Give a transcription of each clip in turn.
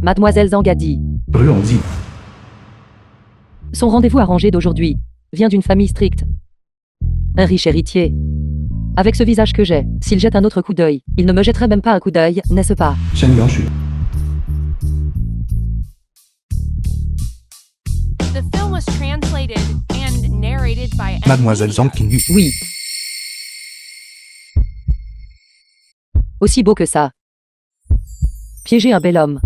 Mademoiselle Zhang a dit. Ruangzi. Son rendez-vous arrangé d'aujourd'hui vient d'une famille stricte. Un riche héritier. Avec ce visage que j'ai, s'il jette un autre coup d'œil, il ne me jetterait même pas un coup d'œil, n'est-ce pas? Shen Yanshu. The film was translated and narrated by Mademoiselle Zhang Qingyu. Oui. Aussi beau que ça. Piéger un bel homme.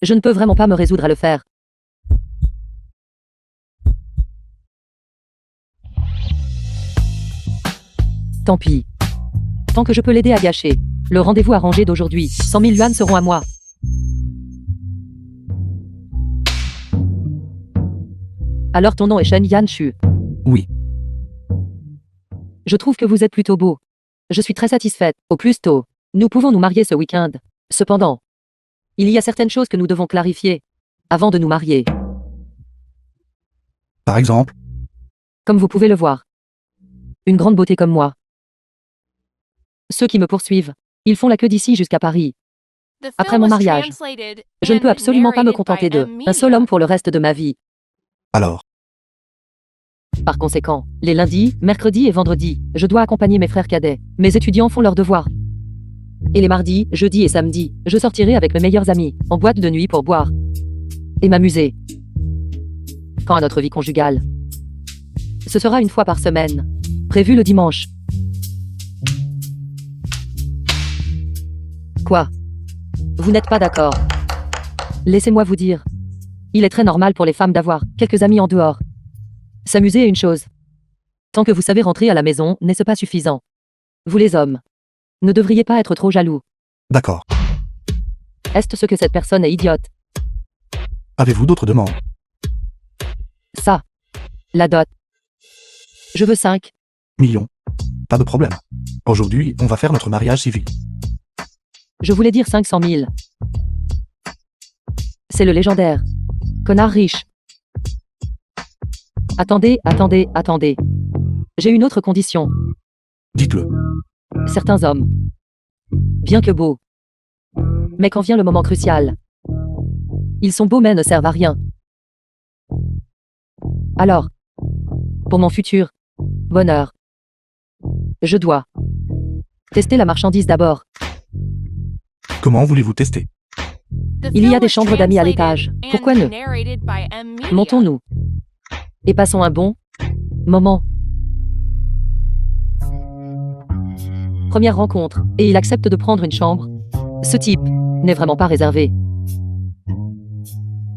Je ne peux vraiment pas me résoudre à le faire. Tant pis. Tant que je peux l'aider à gâcher. Le rendez-vous arrangé d'aujourd'hui, 100 000 yuans seront à moi. Alors ton nom est Shen Yanshu. Oui. Je trouve que vous êtes plutôt beau. Je suis très satisfaite. Au plus tôt, nous pouvons nous marier ce week-end. Cependant, il y a certaines choses que nous devons clarifier avant de nous marier. Par exemple, Comme vous pouvez le voir. Une grande beauté comme moi. Ceux qui me poursuivent, ils font la queue d'ici jusqu'à Paris. The Après film mon was mariage, translated Je ne peux and absolument pas me narrated contenter by de un seul homme pour le reste de ma vie. alors, Par conséquent, les lundis, mercredis et vendredis, je dois accompagner mes frères cadets. Mes étudiants font leurs devoirs. Et les mardis, jeudis et samedis, je sortirai avec mes meilleurs amis, en boîte de nuit pour boire et m'amuser. Quant à notre vie conjugale, ce sera une fois par semaine, prévu le dimanche. Quoi? Vous n'êtes pas d'accord? Laissez-moi vous dire. Il est très normal pour les femmes d'avoir quelques amis en dehors. S'amuser est une chose. Tant que vous savez rentrer à la maison, n'est-ce pas suffisant? Vous les hommes ne devriez pas être trop jaloux. d'accord. Est-ce ce que cette personne est idiote? Avez-vous d'autres demandes? Ça. La dot. Je veux 5. Millions. Pas de problème. Aujourd'hui, on va faire notre mariage civil. Je voulais dire 500 000. C'est le légendaire. Connard riche. Attendez, attendez, attendez. J'ai une autre condition. Dites-le. Certains hommes, bien que beaux, mais quand vient le moment crucial, ils sont beaux mais ne servent à rien. Alors, pour mon futur bonheur, je dois tester la marchandise d'abord. Comment voulez-vous tester? The Il y a film des was chambres d'amis à translated l'étage. and Pourquoi ne narrated by M Media. montons-nous et passons un bon moment. Première rencontre, et il accepte de prendre une chambre. Ce type n'est vraiment pas réservé.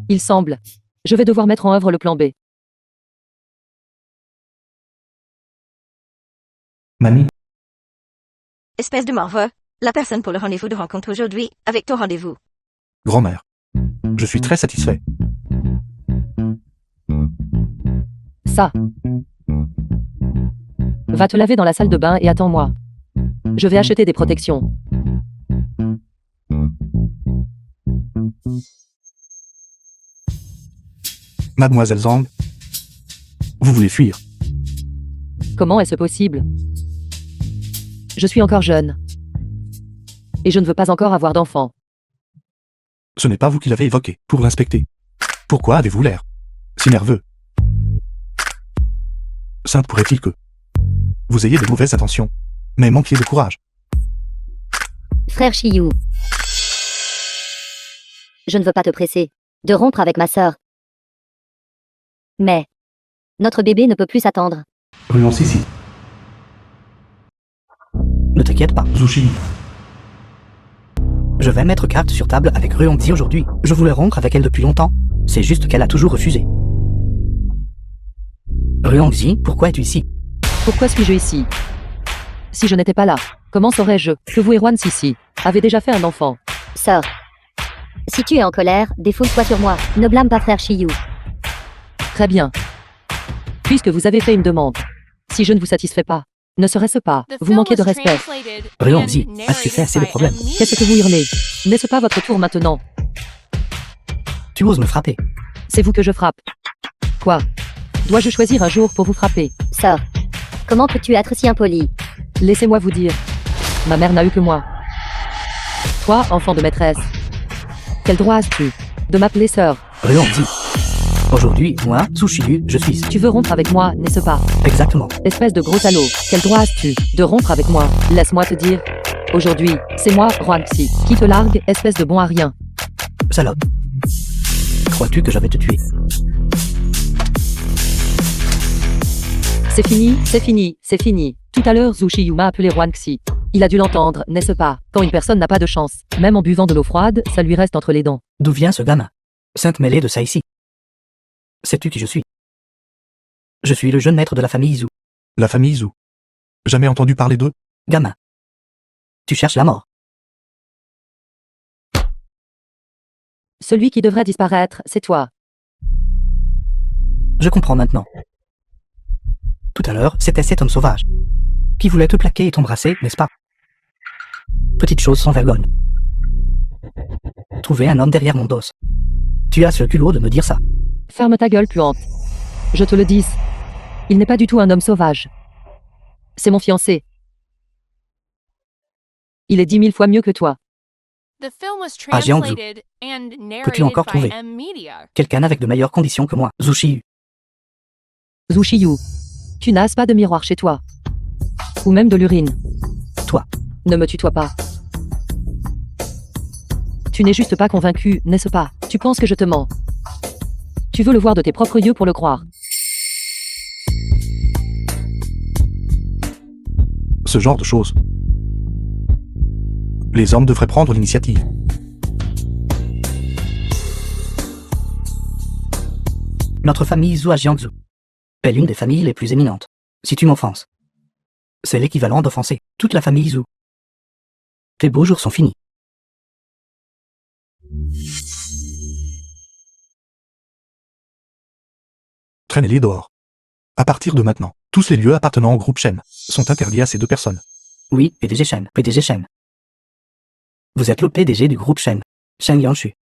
Il semble. Je vais devoir mettre en œuvre le plan B. Mamie, Espèce de morveux. La personne pour le rendez-vous de rencontre aujourd'hui, avec ton rendez-vous. grand-mère. Je suis très satisfait. Ça. Va te laver dans la salle de bain et attends-moi. Je vais acheter des protections. Mademoiselle Zhang, vous voulez fuir? Comment est-ce possible? Je suis encore jeune. Et je ne veux pas encore avoir d'enfant. Ce n'est pas vous qui l'avez évoqué, pour l'inspecter. Pourquoi avez-vous l'air si nerveux? Ça pourrait-il que vous ayez de mauvaises intentions, mais manquiez de courage? Frère Chiyu. Je ne veux pas te presser de rompre avec ma sœur. Mais notre bébé ne peut plus s'attendre. Ruan Sissi, Ne t'inquiète pas, Zushi, je vais mettre carte sur table avec Ruangzi aujourd'hui. Je voulais rompre avec elle depuis longtemps. C'est juste qu'elle a toujours refusé. Ruangzi, pourquoi es-tu ici? Pourquoi suis-je ici? Si je n'étais pas là, comment saurais-je que vous et Ruan Sissi avez déjà fait un enfant? Sœur. Si tu es en colère, défoule-toi sur moi. Ne blâme pas frère Chiyu. Très bien. Puisque vous avez fait une demande, si je ne vous satisfais pas, ne serait-ce pas The vous film manquez de was respect? translated Ruangzi, and as-tu fait narrated assez de by problèmes? M Media. Qu'est-ce que vous hurlez? N'est-ce pas votre tour maintenant? Tu oses me frapper. C'est vous que je frappe. Quoi? Dois-je choisir un jour pour vous frapper? Sœur. Comment peux-tu être si impoli? Laissez-moi vous dire. Ma mère n'a eu que moi. Toi, enfant de maîtresse. Quel droit as-tu de m'appeler sœur? Ruandi. Aujourd'hui, moi, Sushiyu, je suis. Tu veux rompre avec moi, n'est-ce pas? Exactement. Espèce de gros salaud, quel droit as-tu de rompre avec moi? Laisse-moi te dire. Aujourd'hui, c'est moi, Ruangxi, qui te largue, espèce de bon à rien. Salope. Crois-tu que je vais te tuer? C'est fini, c'est fini, c'est fini. Tout à l'heure, Zushiyu m'a appelé Ruangxi. Il a dû l'entendre, n'est-ce pas? Quand une personne n'a pas de chance, même en buvant de l'eau froide, ça lui reste entre les dents. D'où vient ce gamin? Sainte mêlée de ça ici. Sais-tu qui je suis? Je suis le jeune maître de la famille Izu. La famille Izu. Jamais entendu parler d'eux? Gamin. Tu cherches la mort. Celui qui devrait disparaître, c'est toi. Je comprends maintenant. Tout à l'heure, c'était cet homme sauvage. Qui voulait te plaquer et t'embrasser, n'est-ce pas? Petite chose sans vergogne. Trouver un homme derrière mon dos. Tu as ce culot de me dire ça. Ferme ta gueule, puante. Je te le dis. Il n'est pas du tout un homme sauvage. C'est mon fiancé. Il est 10 000 fois mieux que toi. The film was Ah, Jiangsu. translated and Peux-tu encore narrated by trouver M-Media. quelqu'un avec de meilleures conditions que moi, Zushiyu? Zushiyu. Tu n'as pas de miroir chez toi. Ou même de l'urine. Toi. Ne me tutoie pas. Tu n'es juste pas convaincu, n'est-ce pas? Tu penses que je te mens. Tu veux le voir de tes propres yeux pour le croire. Ce genre de choses. Les hommes devraient prendre l'initiative. Notre famille Izu à Jiangsu est l'une des familles les plus éminentes. Si tu m'offenses, c'est l'équivalent d'offenser toute la famille Izu. Tes beaux jours sont finis. Traînez-les dehors. À partir de maintenant, tous les lieux appartenant au groupe Shen sont interdits à ces deux personnes. Oui, PDG Shen, PDG Shen. Vous êtes le PDG du groupe Shen, Shen Yanshu.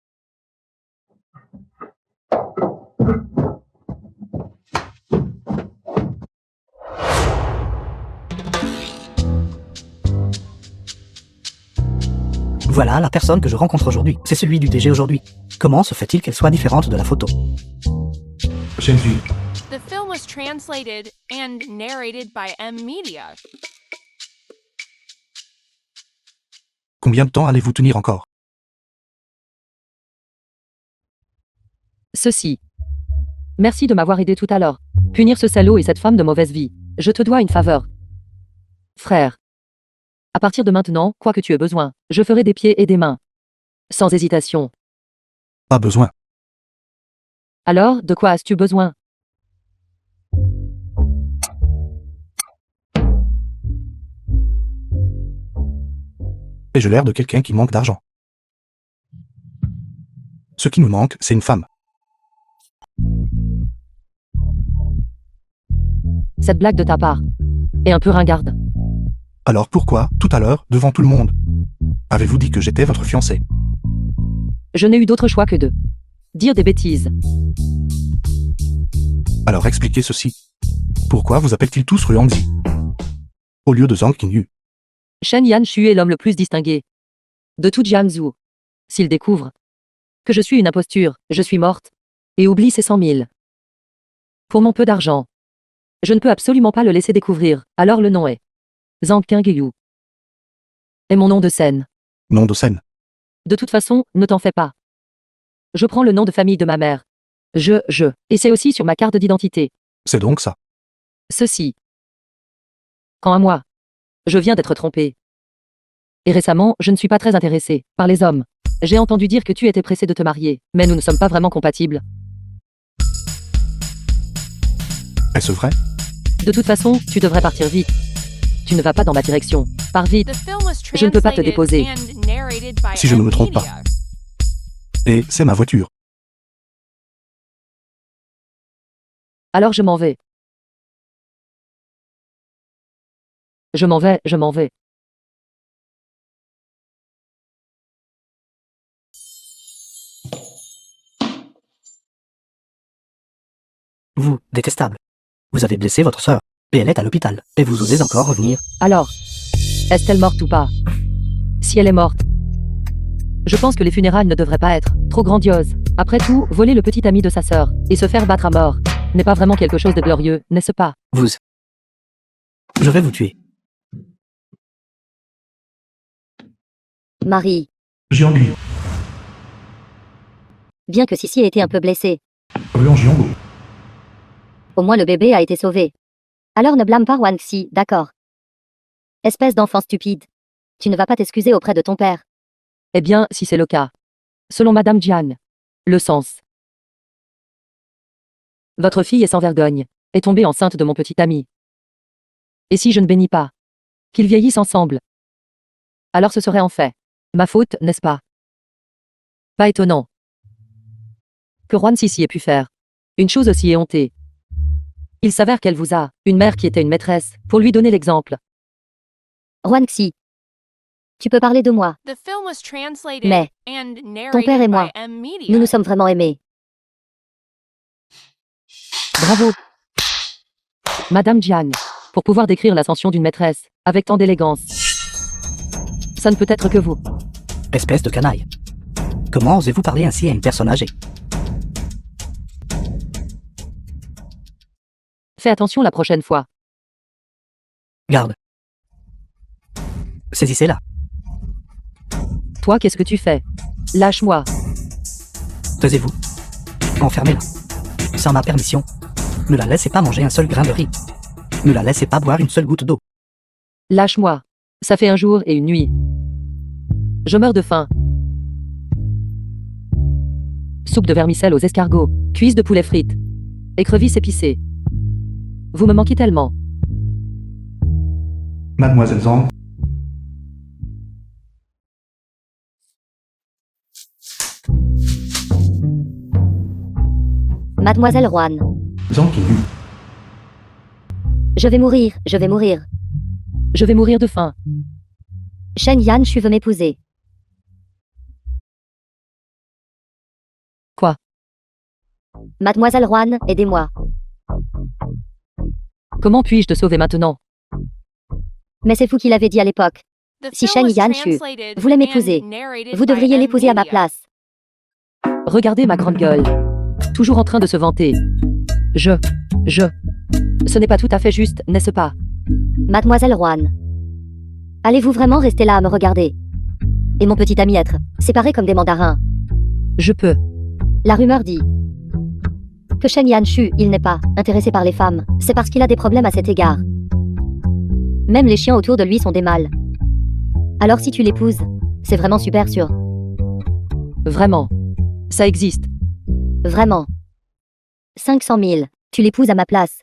Voilà la personne que je rencontre aujourd'hui. C'est celui du DG aujourd'hui. Comment se fait-il qu'elle soit différente de la photo? Shenju, The film was translated and narrated by M-Media. combien de temps allez-vous tenir encore? Ceci. Merci de m'avoir aidé tout à l'heure. Punir ce salaud et cette femme de mauvaise vie. Je te dois une faveur. Frère. À partir de maintenant, quoi que tu aies besoin, je ferai des pieds et des mains. Sans hésitation. Pas besoin. Alors, de quoi as-tu besoin? Et j'ai l'air de quelqu'un qui manque d'argent. Ce qui nous manque, c'est une femme. Cette blague de ta part est un peu ringarde. Alors pourquoi, tout à l'heure, devant tout le monde, avez-vous dit que j'étais votre fiancé? Je n'ai eu d'autre choix que de dire des bêtises. Alors expliquez ceci. Pourquoi vous appellent-ils tous Ruangzi au lieu de Zhang Qingyu? Shen Yanshu est l'homme le plus distingué de tout Jiangsu. S'il découvre que je suis une imposture, je suis morte, et oublie ces 100 000. Pour mon peu d'argent, je ne peux absolument pas le laisser découvrir, alors le nom est Zhang Qingyu. Et mon nom de scène. Nom de scène. De toute façon, ne t'en fais pas. Je prends le nom de famille de ma mère. Et c'est aussi sur ma carte d'identité. C'est donc ça. Ceci. Quant à moi, je viens d'être trompé. Et récemment, je ne suis pas très intéressé par les hommes. J'ai entendu dire que tu étais pressé de te marier, mais nous ne sommes pas vraiment compatibles. Est-ce vrai? De toute façon, tu devrais partir vite. Tu ne vas pas dans ma direction. Pars vite. The film was Je ne peux pas te translated déposer. and narrated by Si je ne me trompe pas. M-Media. Et c'est ma voiture. Alors je m'en vais. Je m'en vais, je m'en vais. Vous, détestable. Vous avez blessé votre sœur, et elle est à l'hôpital, et vous osez encore revenir. Alors, est-elle morte ou pas? Si elle est morte, Je pense que les funérailles ne devraient pas être trop grandioses. Après tout, voler le petit ami de sa sœur et se faire battre à mort n'est pas vraiment quelque chose de glorieux, n'est-ce pas? Vous. Je vais vous tuer. Marie, Jiangli, bien que Sissi ait été un peu blessée, Ruan Jiangbo. au moins le bébé a été sauvé. Alors ne blâme pas Wangxi, d'accord? Espèce d'enfant stupide. Tu ne vas pas t'excuser auprès de ton père. Eh bien, si c'est le cas. Selon Madame Jian. Le sens. Votre fille est sans vergogne, est tombée enceinte de mon petit ami. Et si je ne bénis pas qu'ils vieillissent ensemble, alors ce serait en fait ma faute, n'est-ce pas? Pas étonnant que Juan Sissi ait pu faire une chose aussi éhontée. Il s'avère qu'elle vous a une mère qui était une maîtresse, pour lui donner l'exemple. Wangxi, tu peux parler de moi, The film was translated mais and ton père et narrated moi, by M Media. nous nous sommes vraiment aimés. Bravo, Madame Jian, pour pouvoir décrire l'ascension d'une maîtresse avec tant d'élégance. Ça ne peut être que vous. Espèce de canaille. Comment osez-vous parler ainsi à une personne âgée? Fais attention la prochaine fois. Garde. Saisissez-la. Toi, qu'est-ce que tu fais? Lâche-moi. Taisez-vous. Enfermez-la. Sans ma permission. Ne la laissez pas manger un seul grain de riz. Ne la laissez pas boire une seule goutte d'eau. Lâche-moi. Ça fait un jour et une nuit. Je meurs de faim. Soupe de vermicelle aux escargots, cuisses de poulet frites, écrevisses épicées. Vous me manquez tellement. Mademoiselle Zhang, Mademoiselle Juan, Zhang Qiyu. je vais mourir, je vais mourir. Je vais mourir de faim. Shen Yanshu veut m'épouser. Quoi? Mademoiselle Juan, aidez-moi. Comment puis-je te sauver maintenant? Mais c'est vous qui l'avez dit à l'époque. The Si film Shen was Yanshu translated voulait and m'épouser, narrated vous by devriez M l'épouser à ma Media. place. Regardez ma grande gueule. Toujours en train de se vanter. Ce n'est pas tout à fait juste, n'est-ce pas? Mademoiselle Juan. Allez-vous vraiment rester là à me regarder? Et mon petit ami être séparés comme des mandarins? Je peux. La rumeur dit que Shen Yanshu, il n'est pas intéressé par les femmes. C'est parce qu'il a des problèmes à cet égard. Même les chiens autour de lui sont des mâles. Alors si tu l'épouses, c'est vraiment super sûr. Vraiment. Ça existe. Vraiment. 500 000. Tu l'épouses à ma place.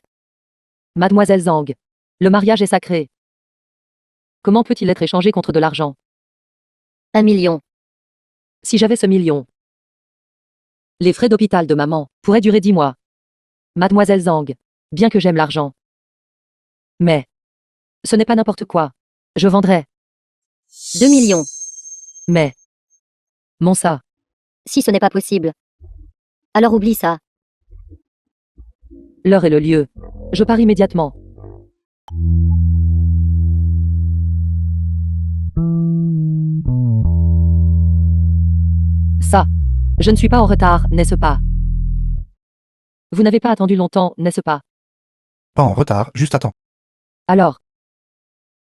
Mademoiselle Zhang. Le mariage est sacré. Comment peut-il être échangé contre de l'argent? 1 million. Si j'avais ce million. Les frais d'hôpital de maman pourraient durer 10 mois. Mademoiselle Zhang. Bien que j'aime l'argent. Mais. Ce n'est pas n'importe quoi. Je vendrais. 2 millions. Mais. Mon ça. Si ce n'est pas possible. Alors oublie ça. L'heure et le lieu. Je pars immédiatement. Ça. Je ne suis pas en retard, n'est-ce pas? Vous n'avez pas attendu longtemps, n'est-ce pas? Pas en retard, juste à temps. Alors.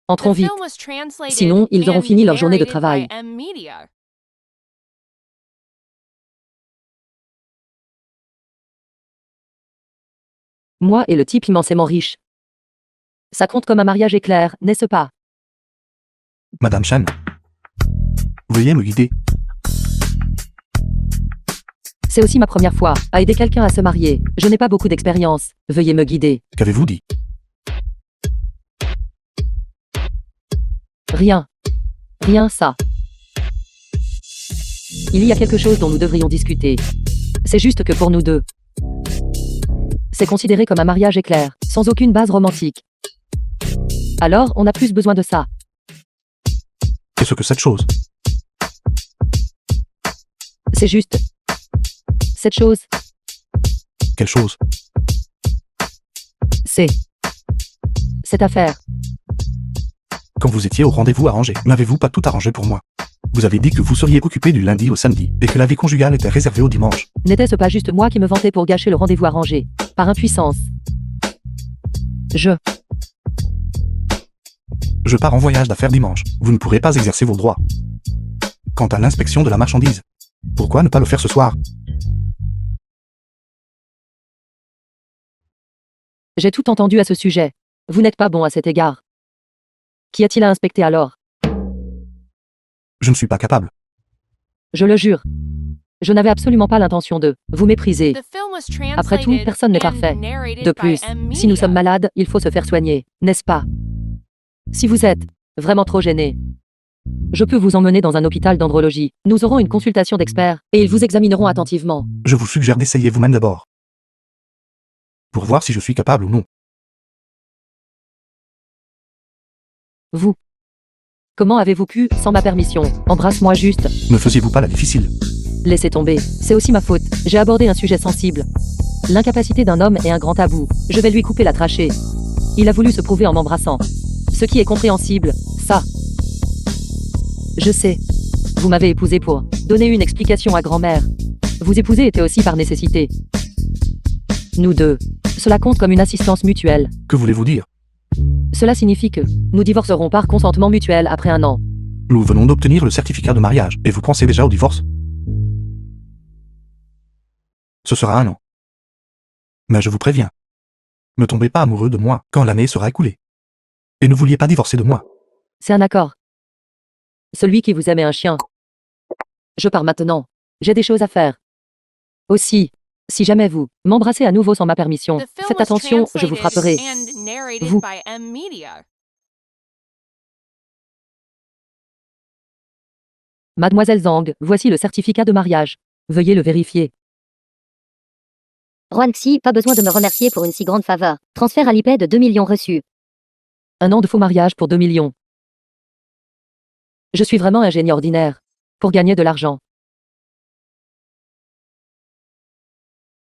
Entrons The vite. film was translated Sinon, ils auront and fini leur journée de narrated travail. by M Media. Moi et le type immensément riche. Ça compte comme un mariage éclair, n'est-ce pas? Madame Chan. Veuillez me guider. C'est aussi ma première fois à aider quelqu'un à se marier. Je n'ai pas beaucoup d'expérience. Veuillez me guider. Qu'avez-vous dit? Rien. Rien ça. Il y a quelque chose dont nous devrions discuter. C'est juste que pour nous deux, c'est considéré comme un mariage éclair, sans aucune base romantique. Alors, on a plus besoin de ça. Qu'est-ce que cette chose? C'est juste. Cette chose, Quelle chose? c'est. Cette affaire. Quand vous étiez au rendez-vous arrangé, n'avez-vous pas tout arrangé pour moi? Vous avez dit que vous seriez occupé du lundi au samedi, et que la vie conjugale était réservée au dimanche. N'était-ce pas juste moi qui me vantais pour gâcher le rendez-vous arrangé? Par impuissance. Je pars en voyage d'affaires dimanche. Vous ne pourrez pas exercer vos droits. Quant à l'inspection de la marchandise, pourquoi ne pas le faire ce soir? J'ai tout entendu à ce sujet. Vous n'êtes pas bon à cet égard. Qu'y a-t-il à inspecter alors? Je ne suis pas capable. Je le jure. Je n'avais absolument pas l'intention de vous mépriser. The film was Après tout, translated personne n'est and parfait. narrated De by plus, M si nous sommes Media. malades, il faut se faire soigner, n'est-ce pas? Si vous êtes vraiment trop gêné, je peux vous emmener dans un hôpital d'andrologie. Nous aurons une consultation d'experts et ils vous examineront attentivement. Je vous suggère d'essayer vous-même d'abord. Pour voir si je suis capable ou non. Vous. Comment avez-vous pu, sans ma permission? Embrasse-moi juste. Ne faisiez-vous pas la difficile? Laissez tomber. C'est aussi ma faute. J'ai abordé un sujet sensible. L'incapacité d'un homme est un grand tabou. Je vais lui couper la trachée. Il a voulu se prouver en m'embrassant. Ce qui est compréhensible, ça. Je sais. Vous m'avez épousé pour donner une explication à grand-mère. Vous épouser était aussi par nécessité. Nous deux. Cela compte comme une assistance mutuelle. Que voulez-vous dire? Cela signifie que nous divorcerons par consentement mutuel après 1 an. Nous venons d'obtenir le certificat de mariage, et vous pensez déjà au divorce? Ce sera 1 an. Mais je vous préviens. Ne tombez pas amoureux de moi quand l'année sera écoulée. Et ne vouliez pas divorcer de moi. C'est un accord. Celui qui vous aime est un chien. Je pars maintenant. J'ai des choses à faire. Aussi, si jamais vous m'embrassez à nouveau sans ma permission, The film faites was attention, je vous frapperai. translated and narrated Vous. by M Media. Mademoiselle Zhang, voici le certificat de mariage. Veuillez le vérifier. Xuanxi, pas besoin de me remercier pour une si grande faveur. Transfert à l'IP de 2 millions reçus. 1 an de faux mariage pour 2 millions. Je suis vraiment un génie ordinaire. Pour gagner de l'argent.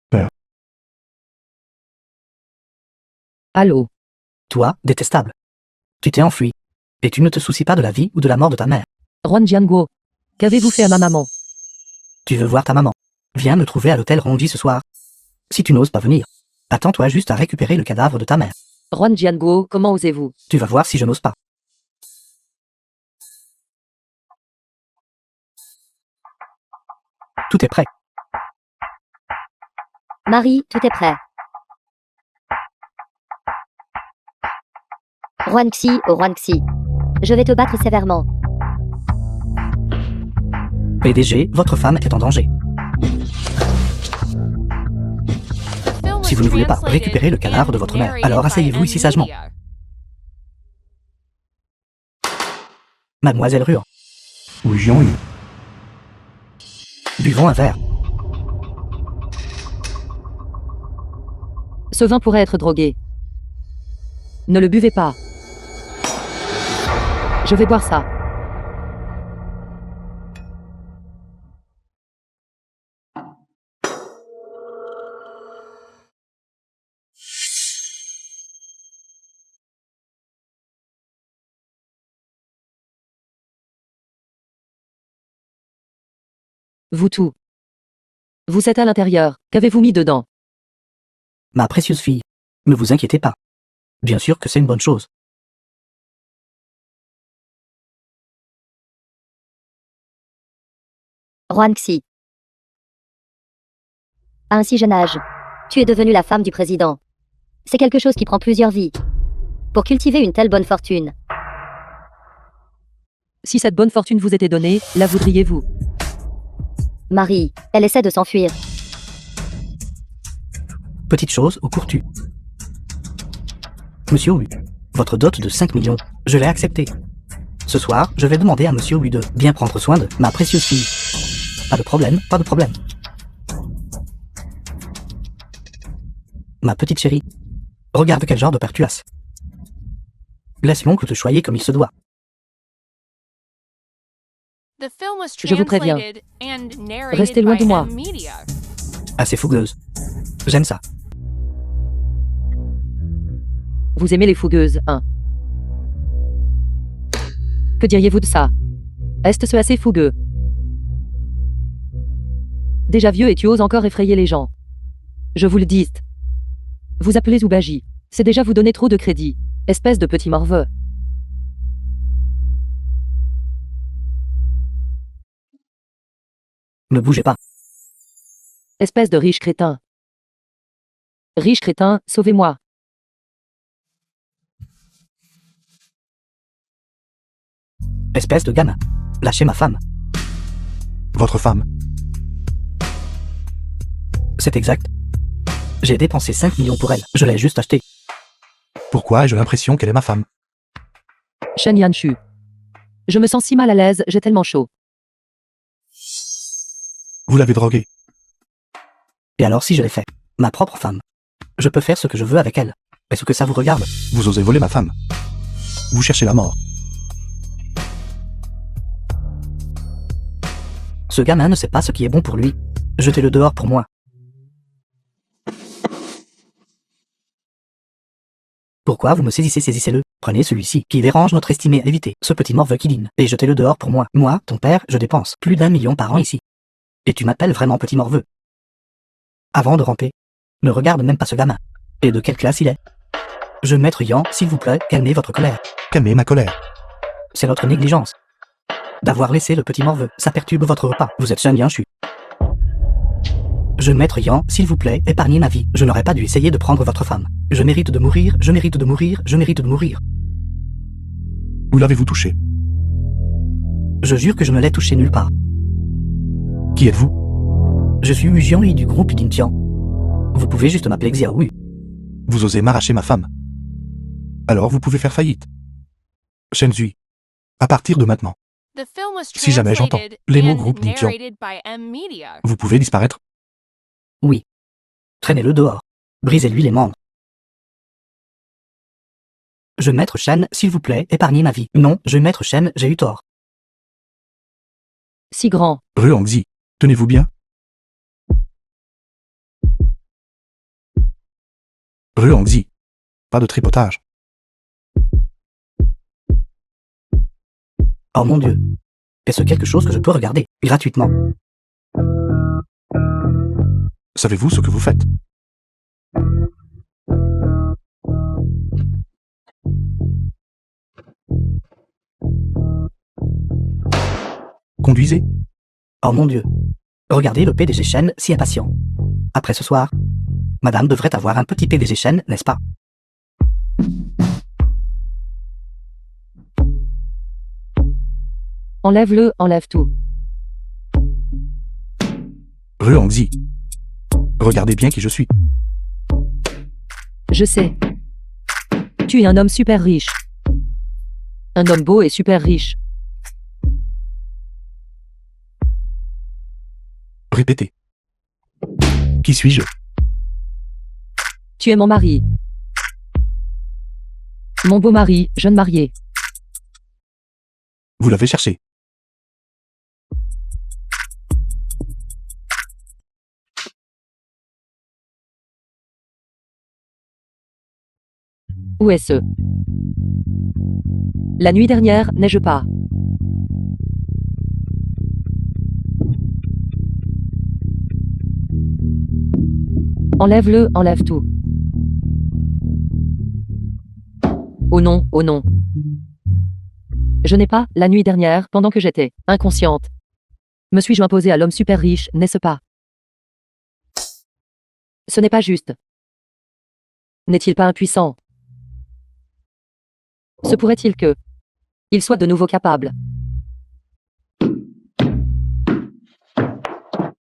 Père. Allô? Toi, détestable. Tu t'es enfui. Et tu ne te soucies pas de la vie ou de la mort de ta mère. Juan Jianguo. Qu'avez-vous fait à ma maman? Tu veux voir ta maman. Viens me trouver à l'hôtel Ronji ce soir. Si tu n'oses pas venir, attends-toi juste à récupérer le cadavre de ta mère. Juan Jianguo, comment osez-vous? Tu vas voir si je n'ose pas. Tout est prêt. Marie, tout est prêt. Xuanxi, oh Xuanxi. Je vais te battre sévèrement. PDG, votre femme est en danger. The film Si was vous ne voulez pas translated récupérer le cadavre de votre and mère, narrated alors by asseyez-vous M ici sagement. Media. Mademoiselle Ruan, Oui, Jean-Hugues. buvons un verre. Ce vin pourrait être drogué. Ne le buvez pas. Je vais boire ça. Vous tout. Vous êtes à l'intérieur. Qu'avez-vous mis dedans? Ma précieuse fille, ne vous inquiétez pas. Bien sûr que c'est une bonne chose. Xuanxi. À un si jeune âge, tu es devenue la femme du président. C'est quelque chose qui prend plusieurs vies. Pour cultiver une telle bonne fortune, Si cette bonne fortune vous était donnée, la voudriez-vous? Marie, elle essaie de s'enfuir. Petite chose au courtu. Monsieur Wu, votre dot de 5 millions, je l'ai accepté. Ce soir, je vais demander à Monsieur Wu de bien prendre soin de ma précieuse fille. Pas de problème, pas de problème. Ma petite chérie, regarde quel genre de père tu as. Laisse l'oncle te choyer comme il se doit. The film was Je vous préviens. translated and narrated Restez loin by de moi. M Media. Assez fougueuse. J'aime ça. Vous aimez les fougueuses, hein? Que diriez-vous de ça? Est-ce assez fougueux? Déjà vieux et tu oses encore effrayer les gens. Je vous le dis. Vous appelez Zoubaji. C'est déjà vous donner trop de crédit. Espèce de petit morveux. Ne bougez pas. Espèce de riche crétin. Riche crétin, sauvez-moi. Espèce de gamin. Lâchez ma femme. Votre femme. C'est exact. J'ai dépensé 5 millions pour elle. Je l'ai juste achetée. Pourquoi ai-je l'impression qu'elle est ma femme? Shen Yanshu. Je me sens si mal à l'aise, j'ai tellement chaud. Vous l'avez droguée. Et alors si je l'ai fait? Ma propre femme. Je peux faire ce que je veux avec elle. Est-ce que ça vous regarde? Vous osez voler ma femme. Vous cherchez la mort. Ce gamin ne sait pas ce qui est bon pour lui. Jetez-le dehors pour moi. Pourquoi vous me saisissez? Saisissez-le. Prenez celui-ci, qui dérange notre estimé évité, ce petit morveux qui dîne, et jetez-le dehors pour moi. Moi, ton père, je dépense plus d'1 million par an ici. Et tu m'appelles vraiment petit morveux. Avant de ramper, ne regarde même pas ce gamin. Et de quelle classe il est? Je maître Yan, s'il vous plaît, calmez votre colère. Calmez ma colère. C'est notre négligence. D'avoir laissé le petit morveux, ça perturbe votre repas. Vous êtes Shen Yanshu. Je maître Yan, s'il vous plaît, épargnez ma vie. Je n'aurais pas dû essayer de prendre votre femme. Je mérite de mourir, je mérite de mourir, je mérite de mourir. Où l'avez-vous touché? Je jure que je ne l'ai touché nulle part. Qui êtes-vous? Je suis Ujian du groupe Dintian. Vous pouvez juste m'appeler Xiaoyu. Vous osez m'arracher ma femme. Alors vous pouvez faire faillite. Shenzui. À partir de maintenant, The film was Si jamais j'entends translated les mots and groupe Ningxiong. narrated by M Media. vous pouvez disparaître. Oui. Traînez-le dehors. Brisez-lui les membres. Je maître Shen, s'il vous plaît, épargnez ma vie. Non, je maître Shen, j'ai eu tort. Si grand. Ruangzi. Tenez-vous bien. Ruangzi. Pas de tripotage. Oh mon Dieu. Est-ce quelque chose que je peux regarder, gratuitement? Savez-vous ce que vous faites? Conduisez. Oh mon Dieu. Regardez le PDG Shen, si impatient. Après ce soir, madame devrait avoir un petit PDG Shen, n'est-ce pas? Enlève-le, enlève tout. Ruangzi. Regardez bien qui je suis. Je sais. Tu es un homme super riche. Un homme beau et super riche. Répétez. Qui suis-je? Tu es mon mari. Mon beau mari, jeune marié. Vous l'avez cherché. Où est-ce? La nuit dernière, neige pas. Enlève-le, enlève tout. Oh non, oh non. Je n'ai pas, la nuit dernière, pendant que j'étais inconsciente. Me suis-je imposée à l'homme super riche, n'est-ce pas? Ce n'est pas juste. N'est-il pas impuissant? Se pourrait-il que il soit de nouveau capable?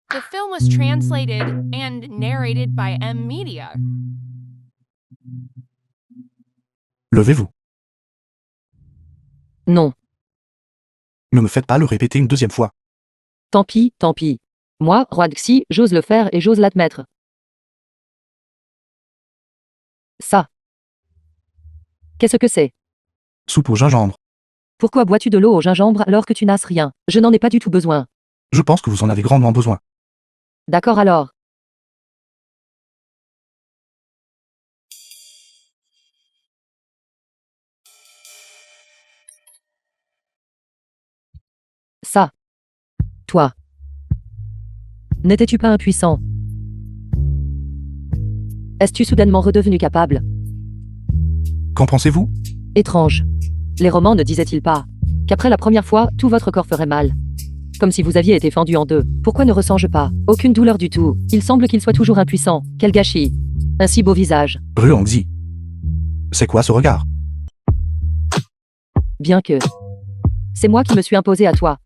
The film was translated and narrated by M Media. Levez-vous. Non. Ne me faites pas le répéter une deuxième fois. Tant pis, tant pis. Moi, roi Xi, j'ose le faire et j'ose l'admettre. Ça. Qu'est-ce que c'est? Soupe au gingembre. Pourquoi bois-tu de l'eau au gingembre alors que tu n'as rien? Je n'en ai pas du tout besoin. Je pense que vous en avez grandement besoin. D'accord alors. Toi. N'étais-tu pas impuissant? Es-tu soudainement redevenu capable? Qu'en pensez-vous? Étrange. Les romans ne disaient-ils pas qu'après la première fois, tout votre corps ferait mal? Comme si vous aviez été fendu en deux. Pourquoi ne ressens-je pas aucune douleur du tout? Il semble qu'il soit toujours impuissant. Quel gâchis. Un si beau visage. Ruangzi. C'est quoi ce regard? Bien que... C'est moi qui me suis imposé à toi.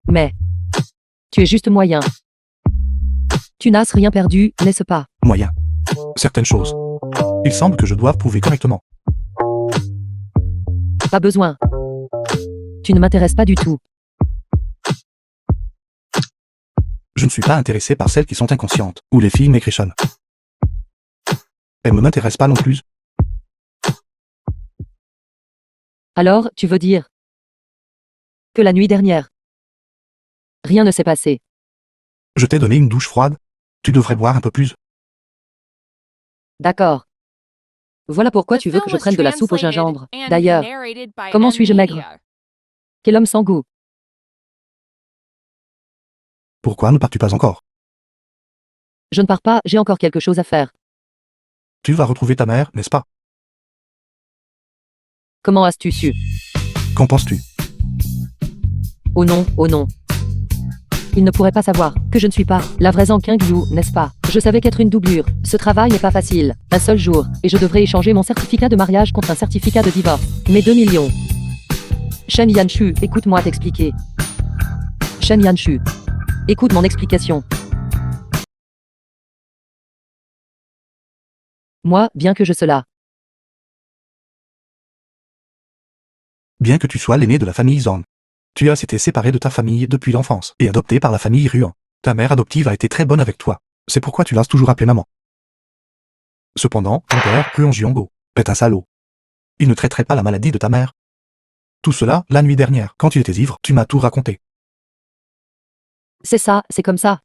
Mais... Tu es juste moyen. Tu n'as rien perdu, n'est-ce pas? Moyen. Certaines choses. Il semble que je doive prouver correctement. Pas besoin. Tu ne m'intéresses pas du tout. Je ne suis pas intéressé par celles qui sont inconscientes, ou les filles maigrichonnes. Elles ne m'intéressent pas non plus. Alors, tu veux dire que la nuit dernière, rien ne s'est passé? Je t'ai donné une douche froide. Tu devrais boire un peu plus. D'accord. Voilà pourquoi The tu veux que film je was prenne de la soupe au translated gingembre. and D'ailleurs, narrated by comment M suis-je maigre? Media. Quel homme sans goût. Pourquoi ne pars-tu pas encore? Je ne pars pas, j'ai encore quelque chose à faire. Tu vas retrouver ta mère, n'est-ce pas? Comment as-tu su? Qu'en penses-tu? Oh non, oh non. Il ne pourrait pas savoir que je ne suis pas la vraie Zhang Qingyu, n'est-ce pas? Je savais qu'être une doublure, ce travail n'est pas facile. Un seul jour, et je devrais échanger mon certificat de mariage contre un certificat de divorce. Mes 2 millions. Shen Yanshu, écoute-moi t'expliquer. Shen Yanshu. Écoute mon explication. Moi, bien que je cela. Bien que tu sois l'aîné de la famille Zhang. Tu as été séparé de ta famille depuis l'enfance et adopté par la famille Ruan. Ta mère adoptive a été très bonne avec toi. C'est pourquoi tu l'as toujours appelée maman. Cependant, ton père, Ruan Jiango, est un salaud. Il ne traiterait pas la maladie de ta mère. Tout cela, la nuit dernière, quand tu étais ivre, tu m'as tout raconté. C'est ça, c'est comme ça.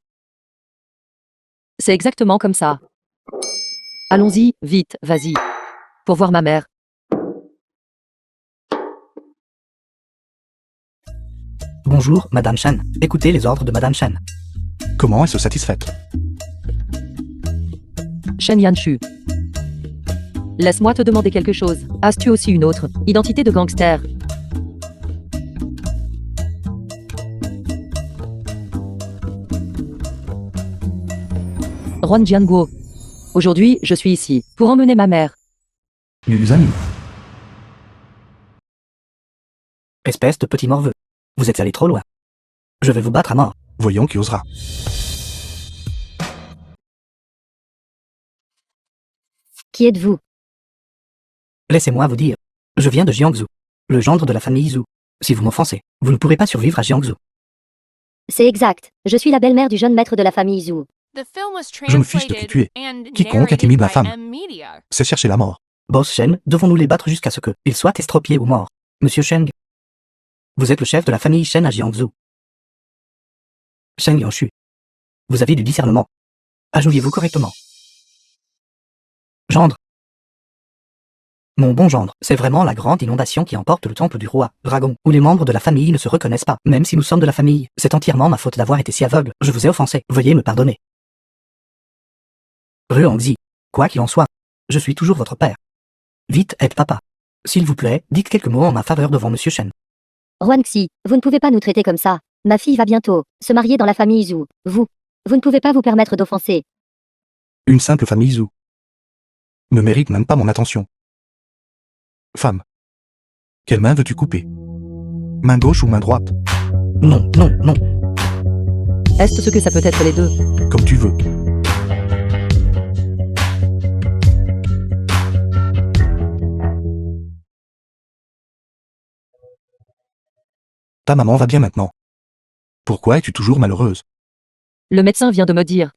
C'est exactement comme ça. Allons-y, vite, vas-y. Pour voir ma mère. Bonjour, Madame Shen. Écoutez les ordres de Madame Shen. Comment est-ce satisfaite? Shen Yanshu. Laisse-moi te demander quelque chose. As-tu aussi une autre identité de gangster? Ruan Jianguo. Aujourd'hui, je suis ici pour emmener ma mère. Nuls amis. Espèce de petit morveux. Vous êtes allé trop loin. Je vais vous battre à mort. Voyons qui osera. Qui êtes-vous? Laissez-moi vous dire. Je viens de Jiangsu, le gendre de la famille Zhu. Si vous m'offensez, vous ne pourrez pas survivre à Jiangsu. C'est exact. Je suis la belle-mère du jeune maître de la famille Zhu. The film was Je me fiche de qui tu es. translated and Quiconque narrated intimide ma by femme. M Media. C'est chercher la mort. Boss Shen, devons-nous les battre jusqu'à ce que ils soient estropiés ou morts? Monsieur Sheng, vous êtes le chef de la famille Shen à Jiangsu. Sheng Yanshu. Vous avez du discernement. Agenouillez-vous correctement. Gendre. Mon bon gendre, c'est vraiment la grande inondation qui emporte le temple du roi, dragon, où les membres de la famille ne se reconnaissent pas. Même si nous sommes de la famille, c'est entièrement ma faute d'avoir été si aveugle. Je vous ai offensé, veuillez me pardonner. Ruangzi. Quoi qu'il en soit, je suis toujours votre père. Vite, aide papa. S'il vous plaît, dites quelques mots en ma faveur devant Monsieur Shen. Ruanxi, vous ne pouvez pas nous traiter comme ça. Ma fille va bientôt se marier dans la famille Zhu. Vous ne pouvez pas vous permettre d'offenser. Une simple famille Zhu. Ne mérite même pas mon attention. Femme. Quelle main veux-tu couper? Main gauche ou main droite? Non, non, non. Est-ce ce que ça peut être les deux? Comme tu veux. Ta maman va bien maintenant. Pourquoi es-tu toujours malheureuse? Le médecin vient de me dire.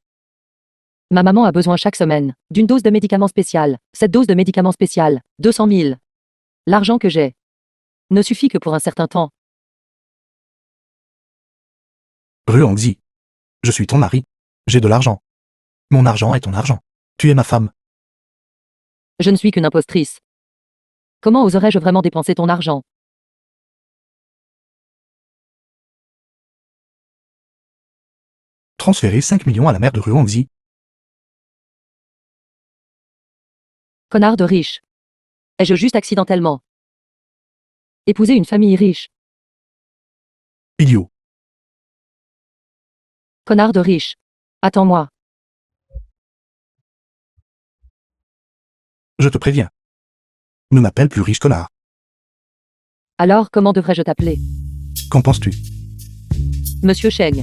Ma maman a besoin chaque semaine d'une dose de médicament spécial. Cette dose de médicament spécial, 200 000. L'argent que j'ai ne suffit que pour un certain temps. Ruangzi. Je suis ton mari. J'ai de l'argent. Mon argent est ton argent. Tu es ma femme. Je ne suis qu'une impostrice. Comment oserais-je vraiment dépenser ton argent? Transférer 5 millions à la mère de Ruangzi. Connard de riche. Ai-je juste accidentellement épousé une famille riche? Idiot. Connard de riche. Attends-moi. Je te préviens. Ne m'appelle plus riche connard. Alors, comment devrais-je t'appeler? Qu'en penses-tu? Monsieur Cheng.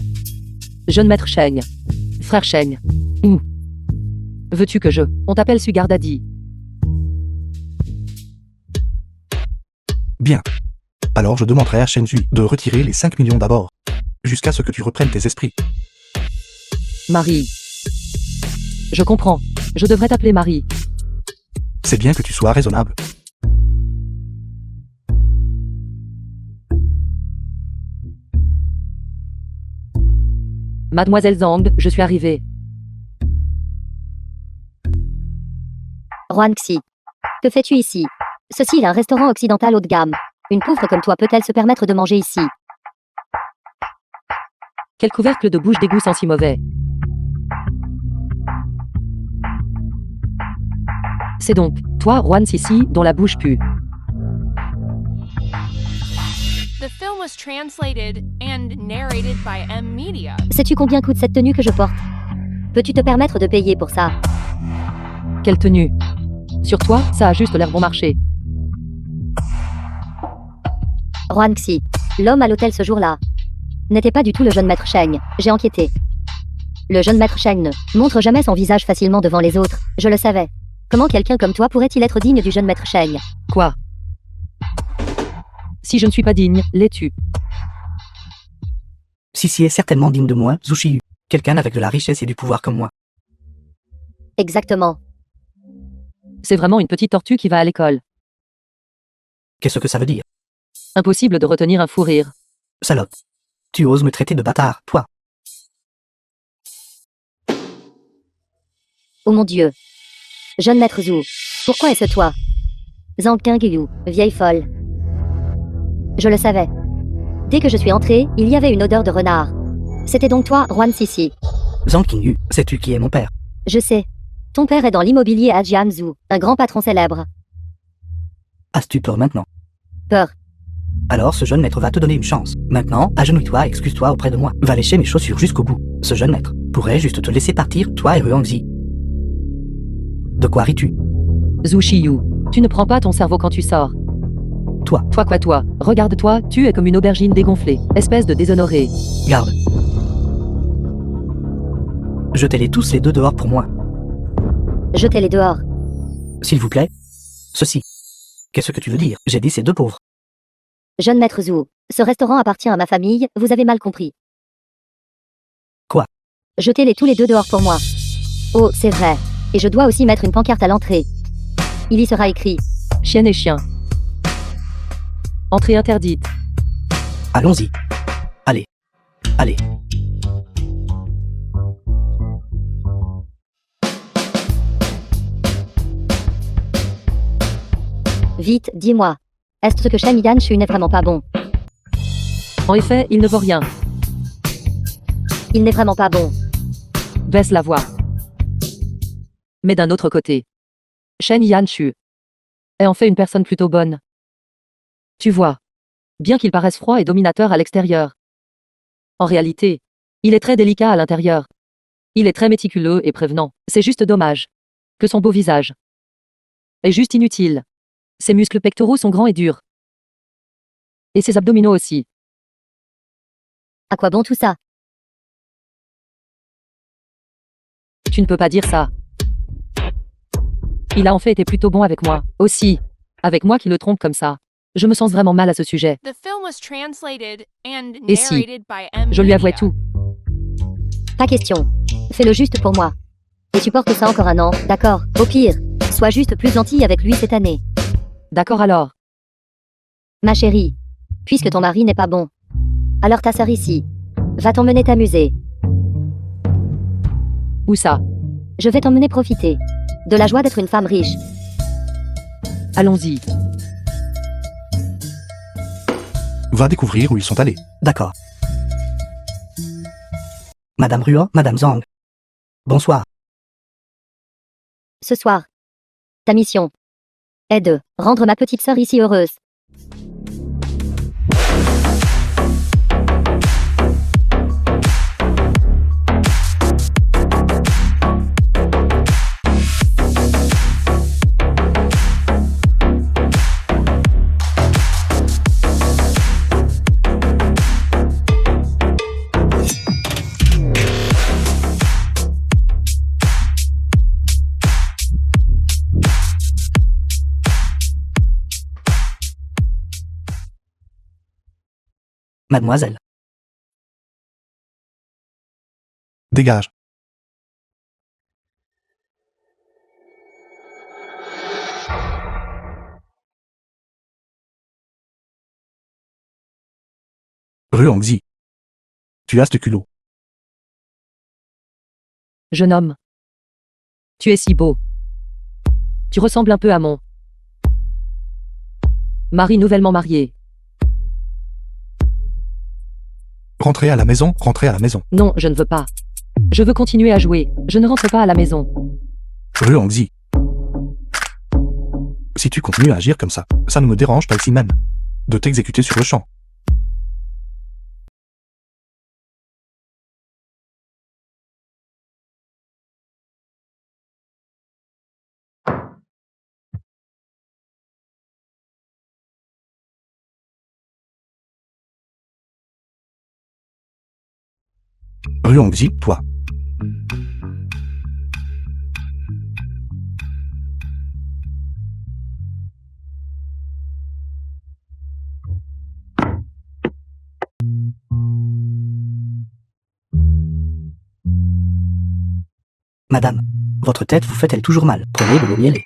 Jeune maître Cheng. Frère Cheng. Ou veux-tu que je... On t'appelle Sugar Daddy. Bien. Alors je demanderai à Shen Zui de retirer les 5 millions d'abord. Jusqu'à ce que tu reprennes tes esprits. Marie. Je comprends. Je devrais t'appeler Marie. C'est bien que tu sois raisonnable. Mademoiselle Zhang, je suis arrivée. Ruangxi. Que fais-tu ici? Ceci est un restaurant occidental haut de gamme. Une pauvre comme toi peut-elle se permettre de manger ici? Quel couvercle de bouche d'égout sent si mauvais. C'est donc, toi, Juan Sissi, dont la bouche pue. The film was translated and narrated by M Media. Sais-tu combien coûte cette tenue que je porte? Peux-tu te permettre de payer pour ça? Quelle tenue. Sur toi, ça a juste l'air bon marché. Ruangxi. L'homme à l'hôtel ce jour-là n'était pas du tout le jeune maître Cheng. J'ai enquêté. Le jeune maître Cheng ne montre jamais son visage facilement devant les autres. Je le savais. Comment quelqu'un comme toi pourrait-il être digne du jeune maître Cheng? Quoi? Si je ne suis pas digne, l'es-tu? Sissi est certainement digne de moi, Zushiyu. Quelqu'un avec de la richesse et du pouvoir comme moi. Exactement. C'est vraiment une petite tortue qui va à l'école. Qu'est-ce que ça veut dire? Impossible de retenir un fou rire. Salope. Tu oses me traiter de bâtard, toi. Oh mon Dieu. Jeune maître Zhu. Pourquoi est-ce toi? Zhang Qingyu, vieille folle. Je le savais. Dès que je suis entrée, il y avait une odeur de renard. C'était donc toi, Ruan Sissi. Zhang Qingyu, sais-tu qui est mon père? Je sais. Ton père est dans l'immobilier à Jiangsu, un grand patron célèbre. As-tu peur maintenant? Peur. Alors ce jeune maître va te donner une chance. Maintenant, agenouille-toi et excuse-toi auprès de moi. Va lécher mes chaussures jusqu'au bout. Ce jeune maître pourrait juste te laisser partir, toi et Ruangzi. De quoi ris-tu? Zhu Shiyu, tu ne prends pas ton cerveau quand tu sors. Toi. Toi quoi toi? Regarde-toi, tu es comme une aubergine dégonflée. Espèce de déshonoré. Garde. Jetez-les tous les deux dehors pour moi. Jetez-les dehors. S'il vous plaît. Ceci. Qu'est-ce que tu veux dire? J'ai dit ces deux pauvres. Jeune maître Zhu, ce restaurant appartient à ma famille, vous avez mal compris. Quoi? Jetez-les tous les deux dehors pour moi. Oh, c'est vrai. Et je dois aussi mettre une pancarte à l'entrée. Il y sera écrit. Chienne et chien. Entrée interdite. Allons-y. Allez. Allez. Vite, dis-moi. Est-ce que Shen Yanshu n'est vraiment pas bon? En effet, il ne vaut rien. Il n'est vraiment pas bon. Baisse la voix. Mais d'un autre côté, Shen Yanshu est en fait une personne plutôt bonne. Tu vois, bien qu'il paraisse froid et dominateur à l'extérieur, en réalité, il est très délicat à l'intérieur. Il est très méticuleux et prévenant. C'est juste dommage que son beau visage est juste inutile. Ses muscles pectoraux sont grands et durs. Et ses abdominaux aussi. À quoi bon tout ça? Tu ne peux pas dire ça. Il a en fait été plutôt bon avec moi. Aussi. Avec moi qui le trompe comme ça. Je me sens vraiment mal à ce sujet. The film was translated and Et si narrated by M je lui avouais Media. tout. Pas question. Fais-le juste pour moi. Et tu portes ça encore un an, d'accord? Au pire, sois juste plus gentil avec lui cette année. D'accord alors. Ma chérie. Puisque ton mari n'est pas bon. Alors ta sœur ici. Va t'emmener t'amuser. Où ça? Je vais t'emmener profiter. De la joie d'être une femme riche. Allons-y. Va découvrir où ils sont allés. D'accord. Madame Ruan, Madame Zhang. Bonsoir. Ce soir. Ta mission est de rendre ma petite sœur ici heureuse. Mademoiselle. Dégage. Ruangzi. Tu as ce culot. Jeune homme. Tu es si beau. Tu ressembles un peu à mon mari nouvellement marié. Rentrez à la maison, rentrez à la maison. Non, je ne veux pas. Je veux continuer à jouer. Je ne rentre pas à la maison. Ruangzi. Si tu continues à agir comme ça ne me dérange pas ici même. De t'exécuter sur le champ. Ruangzi, toi. Madame. Votre tête vous fait-elle toujours mal? Prenez de l'eau mielée.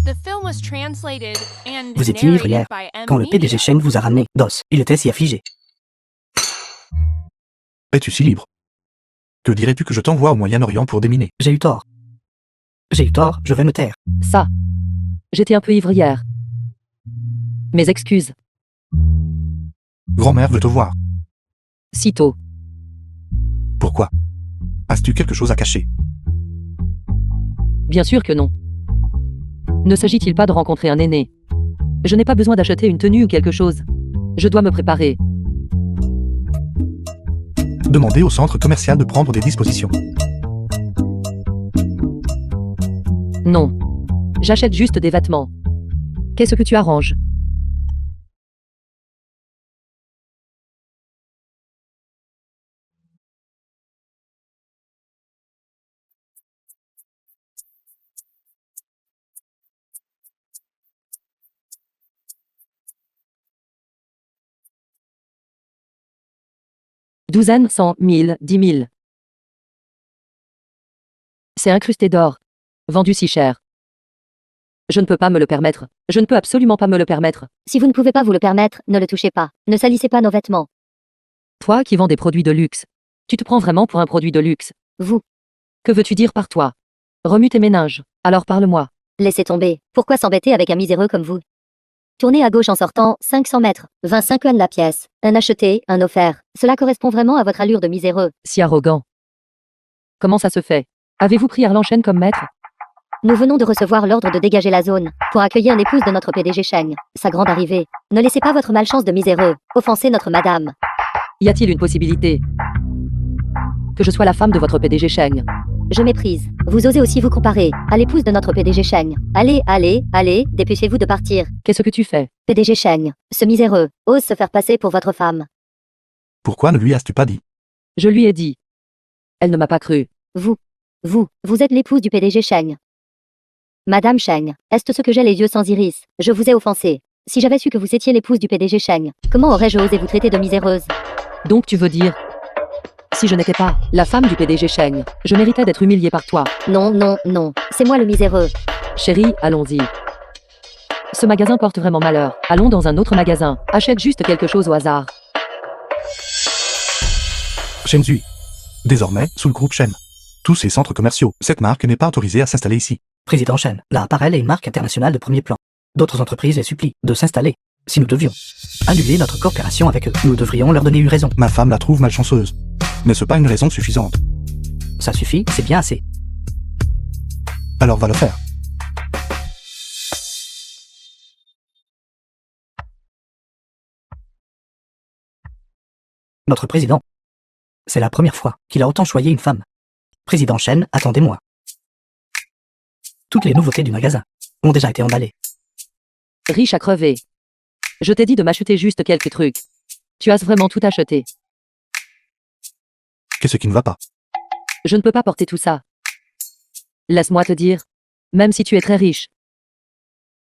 The film was translated and Vous étiez ivre hier, narrated by M quand le PDG Media. Cheng vous a ramené d'os. Il était si affligé. Es-tu si libre? Que dirais-tu que je t'envoie au Moyen-Orient pour déminer? J'ai eu tort. J'ai eu tort, je vais me taire. Ça. J'étais un peu ivre hier. Mes excuses. Grand-mère veut te voir. Si tôt. Pourquoi? As-tu quelque chose à cacher? Bien sûr que non. Ne s'agit-il pas de rencontrer un aîné? Je n'ai pas besoin d'acheter une tenue ou quelque chose. Je dois me préparer. Demandez au centre commercial de prendre des dispositions. Non. J'achète juste des vêtements. Qu'est-ce que tu arranges? Douzaines, 100, 1000, 10 000. C'est incrusté d'or. Vendu si cher. Je ne peux pas me le permettre. Je ne peux absolument pas me le permettre. Si vous ne pouvez pas vous le permettre, ne le touchez pas. Ne salissez pas nos vêtements. Toi qui vends des produits de luxe. Tu te prends vraiment pour un produit de luxe. Vous. Que veux-tu dire par toi? Remue tes méninges. Alors parle-moi. Laissez tomber. Pourquoi s'embêter avec un miséreux comme vous? Tournez à gauche en sortant, 500 mètres. 25 yuan la pièce. Un acheté, un offert. Cela correspond vraiment à votre allure de miséreux. Si arrogant. Comment ça se fait? Avez-vous pris Arlanchen comme maître? Nous venons de recevoir l'ordre de dégager la zone pour accueillir l'épouse de notre PDG Cheng. Sa grande arrivée. Ne laissez pas votre malchance de miséreux offenser notre madame. Y a-t-il une possibilité que je sois la femme de votre PDG Cheng? Je méprise. Vous osez aussi vous comparer à l'épouse de notre PDG Cheng. Allez, allez, allez, dépêchez-vous de partir. Qu'est-ce que tu fais? PDG Cheng, ce miséreux, ose se faire passer pour votre femme. Pourquoi ne lui as-tu pas dit? Je lui ai dit. Elle ne m'a pas cru. Vous êtes l'épouse du PDG Cheng. Madame Cheng, est-ce ce que j'ai les yeux sans iris? Je vous ai offensé. Si j'avais su que vous étiez l'épouse du PDG Cheng, comment aurais-je osé vous traiter de miséreuse? Donc tu veux dire, si je n'étais pas la femme du PDG Cheng, je méritais d'être humiliée par toi. Non, non, non, c'est moi le miséreux. Chérie, allons-y. Ce magasin porte vraiment malheur. Allons dans un autre magasin. Achète juste quelque chose au hasard. Shenzhui. Désormais, sous le groupe Shen. Tous ces centres commerciaux. Cette marque n'est pas autorisée à s'installer ici. Président Chen, la Apparel est une marque internationale de premier plan. D'autres entreprises les supplient de s'installer. Si nous devions annuler notre coopération avec eux, nous devrions leur donner une raison. Ma femme la trouve malchanceuse. N'est-ce pas une raison suffisante? Ça suffit, c'est bien assez. Alors va le faire. Notre président. C'est la première fois qu'il a autant choyé une femme. Président Chen, attendez-moi. Toutes les nouveautés du magasin ont déjà été emballées. Riche à crever. Je t'ai dit de m'acheter juste quelques trucs. Tu as vraiment tout acheté. Qu'est-ce qui ne va pas? Je ne peux pas porter tout ça. Laisse-moi te dire, même si tu es très riche,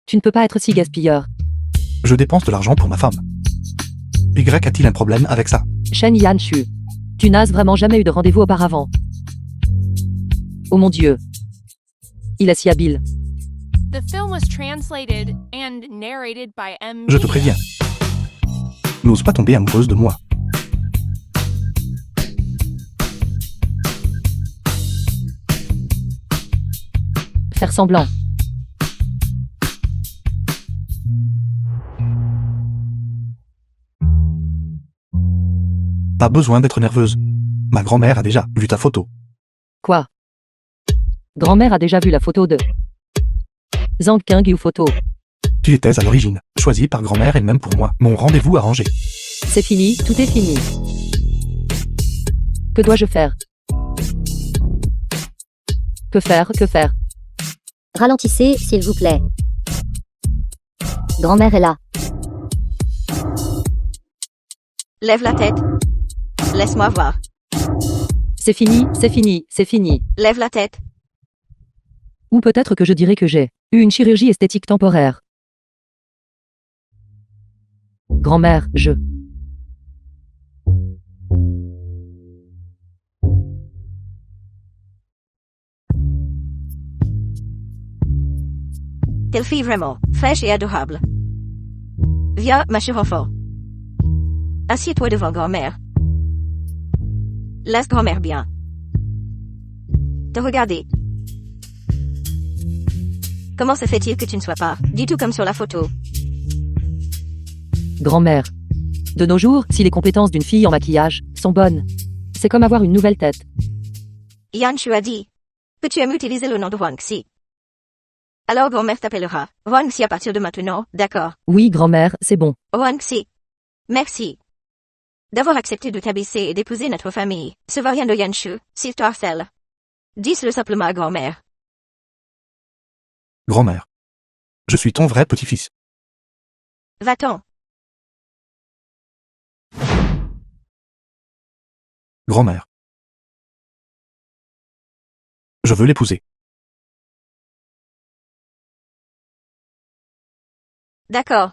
tu ne peux pas être si gaspilleur. Je dépense de l'argent pour ma femme. Y a-t-il un problème avec ça? Shen Yanshu, tu n'as vraiment jamais eu de rendez-vous auparavant. Oh mon Dieu. Il est si habile. The film was translated and narrated by M. Je te Media. préviens. N'ose pas tomber amoureuse de moi. Faire semblant. Pas besoin d'être nerveuse. Ma grand-mère a déjà vu ta photo. Quoi? Grand-mère a déjà vu la photo de Zhang King ou photo. Tu étais à l'origine, choisie par grand-mère et même pour moi. Mon rendez-vous arrangé. C'est fini, tout est fini. Que dois-je faire? Que faire, que faire? Ralentissez, s'il vous plaît. Grand-mère est là. Lève la tête. Laisse-moi voir. C'est fini, c'est fini, c'est fini. Lève la tête. Ou peut-être que je dirais que j'ai eu une chirurgie esthétique temporaire. Grand-mère, je... Quelle fille vraiment fraîche et adorable. Viens, ma chère enfant. Assieds-toi devant grand-mère. Laisse grand-mère bien te regarder. Comment se fait-il que tu ne sois pas du tout comme sur la photo? Grand-mère. De nos jours, si les compétences d'une fille en maquillage sont bonnes, c'est comme avoir une nouvelle tête. Yanshu a dit que tu aimes utiliser le nom de Wang Xi. Alors grand-mère t'appellera Wang Xi à partir de maintenant, d'accord? Oui, grand-mère, c'est bon. Wang Xi. Merci d'avoir accepté de t'abaisser et d'épouser notre famille. Ce va rien de Yanshu, s'il te harcèle. Dis-le simplement à grand-mère. Grand-mère. Je suis ton vrai petit-fils. Va-t'en. Grand-mère. Je veux l'épouser. D'accord.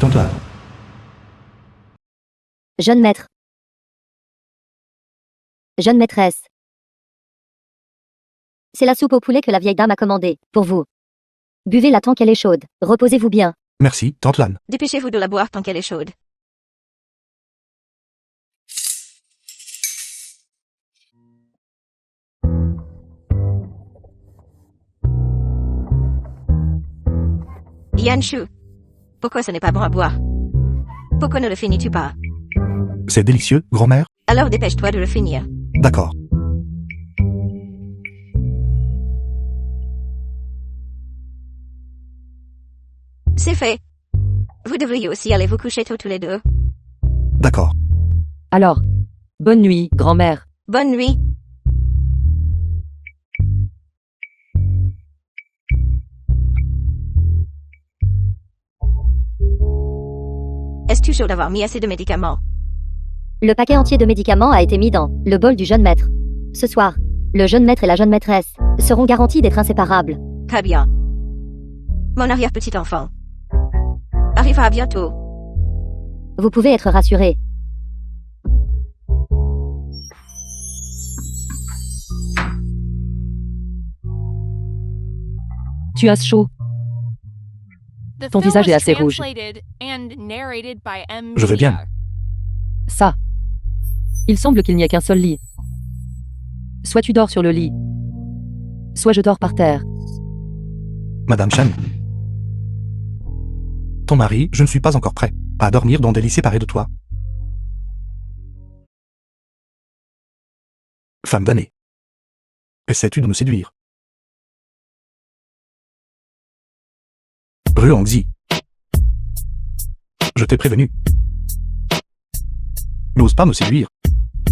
Tante-là. Jeune maître. Jeune maîtresse. C'est la soupe au poulet que la vieille dame a commandée, pour vous. Buvez-la tant qu'elle est chaude. Reposez-vous bien. Merci, tante Lan. Dépêchez-vous de la boire tant qu'elle est chaude. Yanshu. Pourquoi ce n'est pas bon à boire? Pourquoi ne le finis-tu pas? C'est délicieux, grand-mère? Alors dépêche-toi de le finir. D'accord. C'est fait. Vous devriez aussi aller vous coucher tôt tous les deux. D'accord. Alors, bonne nuit, grand-mère. Bonne nuit. Est-ce chaud d'avoir mis assez de médicaments? Le paquet entier de médicaments a été mis dans le bol du jeune maître. Ce soir, le jeune maître et la jeune maîtresse seront garantis d'être inséparables. Très bien. Mon arrière-petit enfant arrivera bientôt. Vous pouvez être rassurés. Tu as chaud. The Ton film visage est was assez rouge. translated and narrated by M. Je vais bien. Media. Ça. Il semble qu'il n'y ait qu'un seul lit. Soit tu dors sur le lit, soit je dors par terre. Madame Chen. Ton mari, je ne suis pas encore prêt à dormir dans des lits séparés de toi. Femme d'année. Essaies-tu de me séduire? Ruangzi. Je t'ai prévenu. N'ose pas me séduire.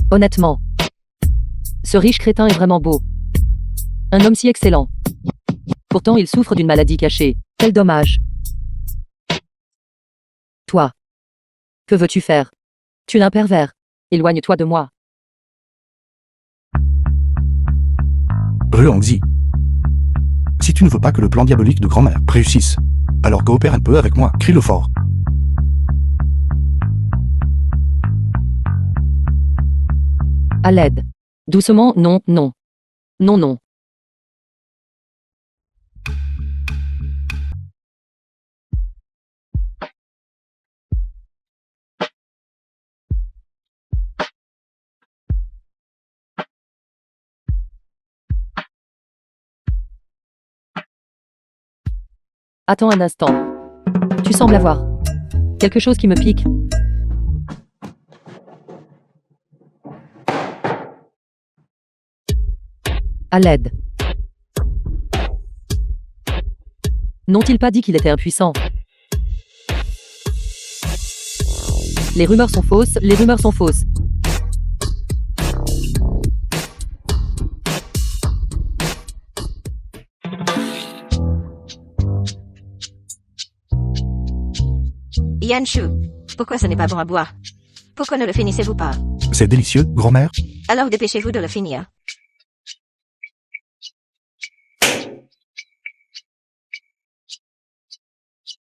Honnêtement. Ce riche crétin est vraiment beau. Un homme si excellent. Pourtant il souffre d'une maladie cachée. Quel dommage. Toi. Que veux-tu faire? Tu es un pervers. Éloigne-toi de moi. Ruangzi. Si tu ne veux pas que le plan diabolique de grand-mère réussisse, alors coopère un peu avec moi, crie-le fort. À l'aide. Doucement, non, non. Non, non. Attends un instant. Tu sembles avoir quelque chose qui me pique. À l'aide. N'ont-ils pas dit qu'il était impuissant? Les rumeurs sont fausses, les rumeurs sont fausses. Yanshu, pourquoi ce n'est pas bon à boire? Pourquoi ne le finissez-vous pas? C'est délicieux, grand-mère. Alors dépêchez-vous de le finir.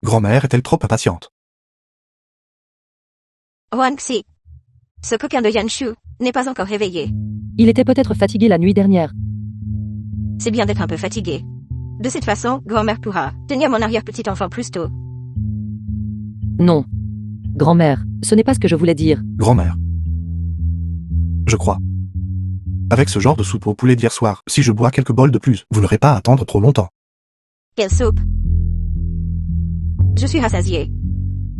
Grand-mère est-elle trop impatiente? Huangxi. Ce coquin de Yanshu n'est pas encore réveillé. Il était peut-être fatigué la nuit dernière. C'est bien d'être un peu fatigué. De cette façon, grand-mère pourra tenir mon arrière-petit-enfant plus tôt. Non. Grand-mère, ce n'est pas ce que je voulais dire. Grand-mère. Je crois. Avec ce genre de soupe au poulet d'hier soir, si je bois quelques bols de plus, vous n'aurez pas à attendre trop longtemps. Quelle soupe! Je suis rassasié.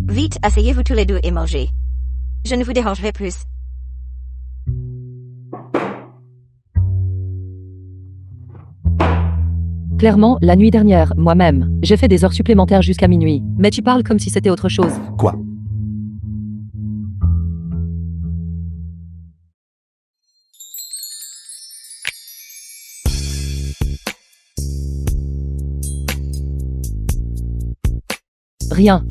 Vite, asseyez-vous tous les deux et mangez. Je ne vous dérangerai plus. Clairement, la nuit dernière, moi-même, j'ai fait des heures supplémentaires jusqu'à minuit. Mais tu parles comme si c'était autre chose. Quoi? Rien.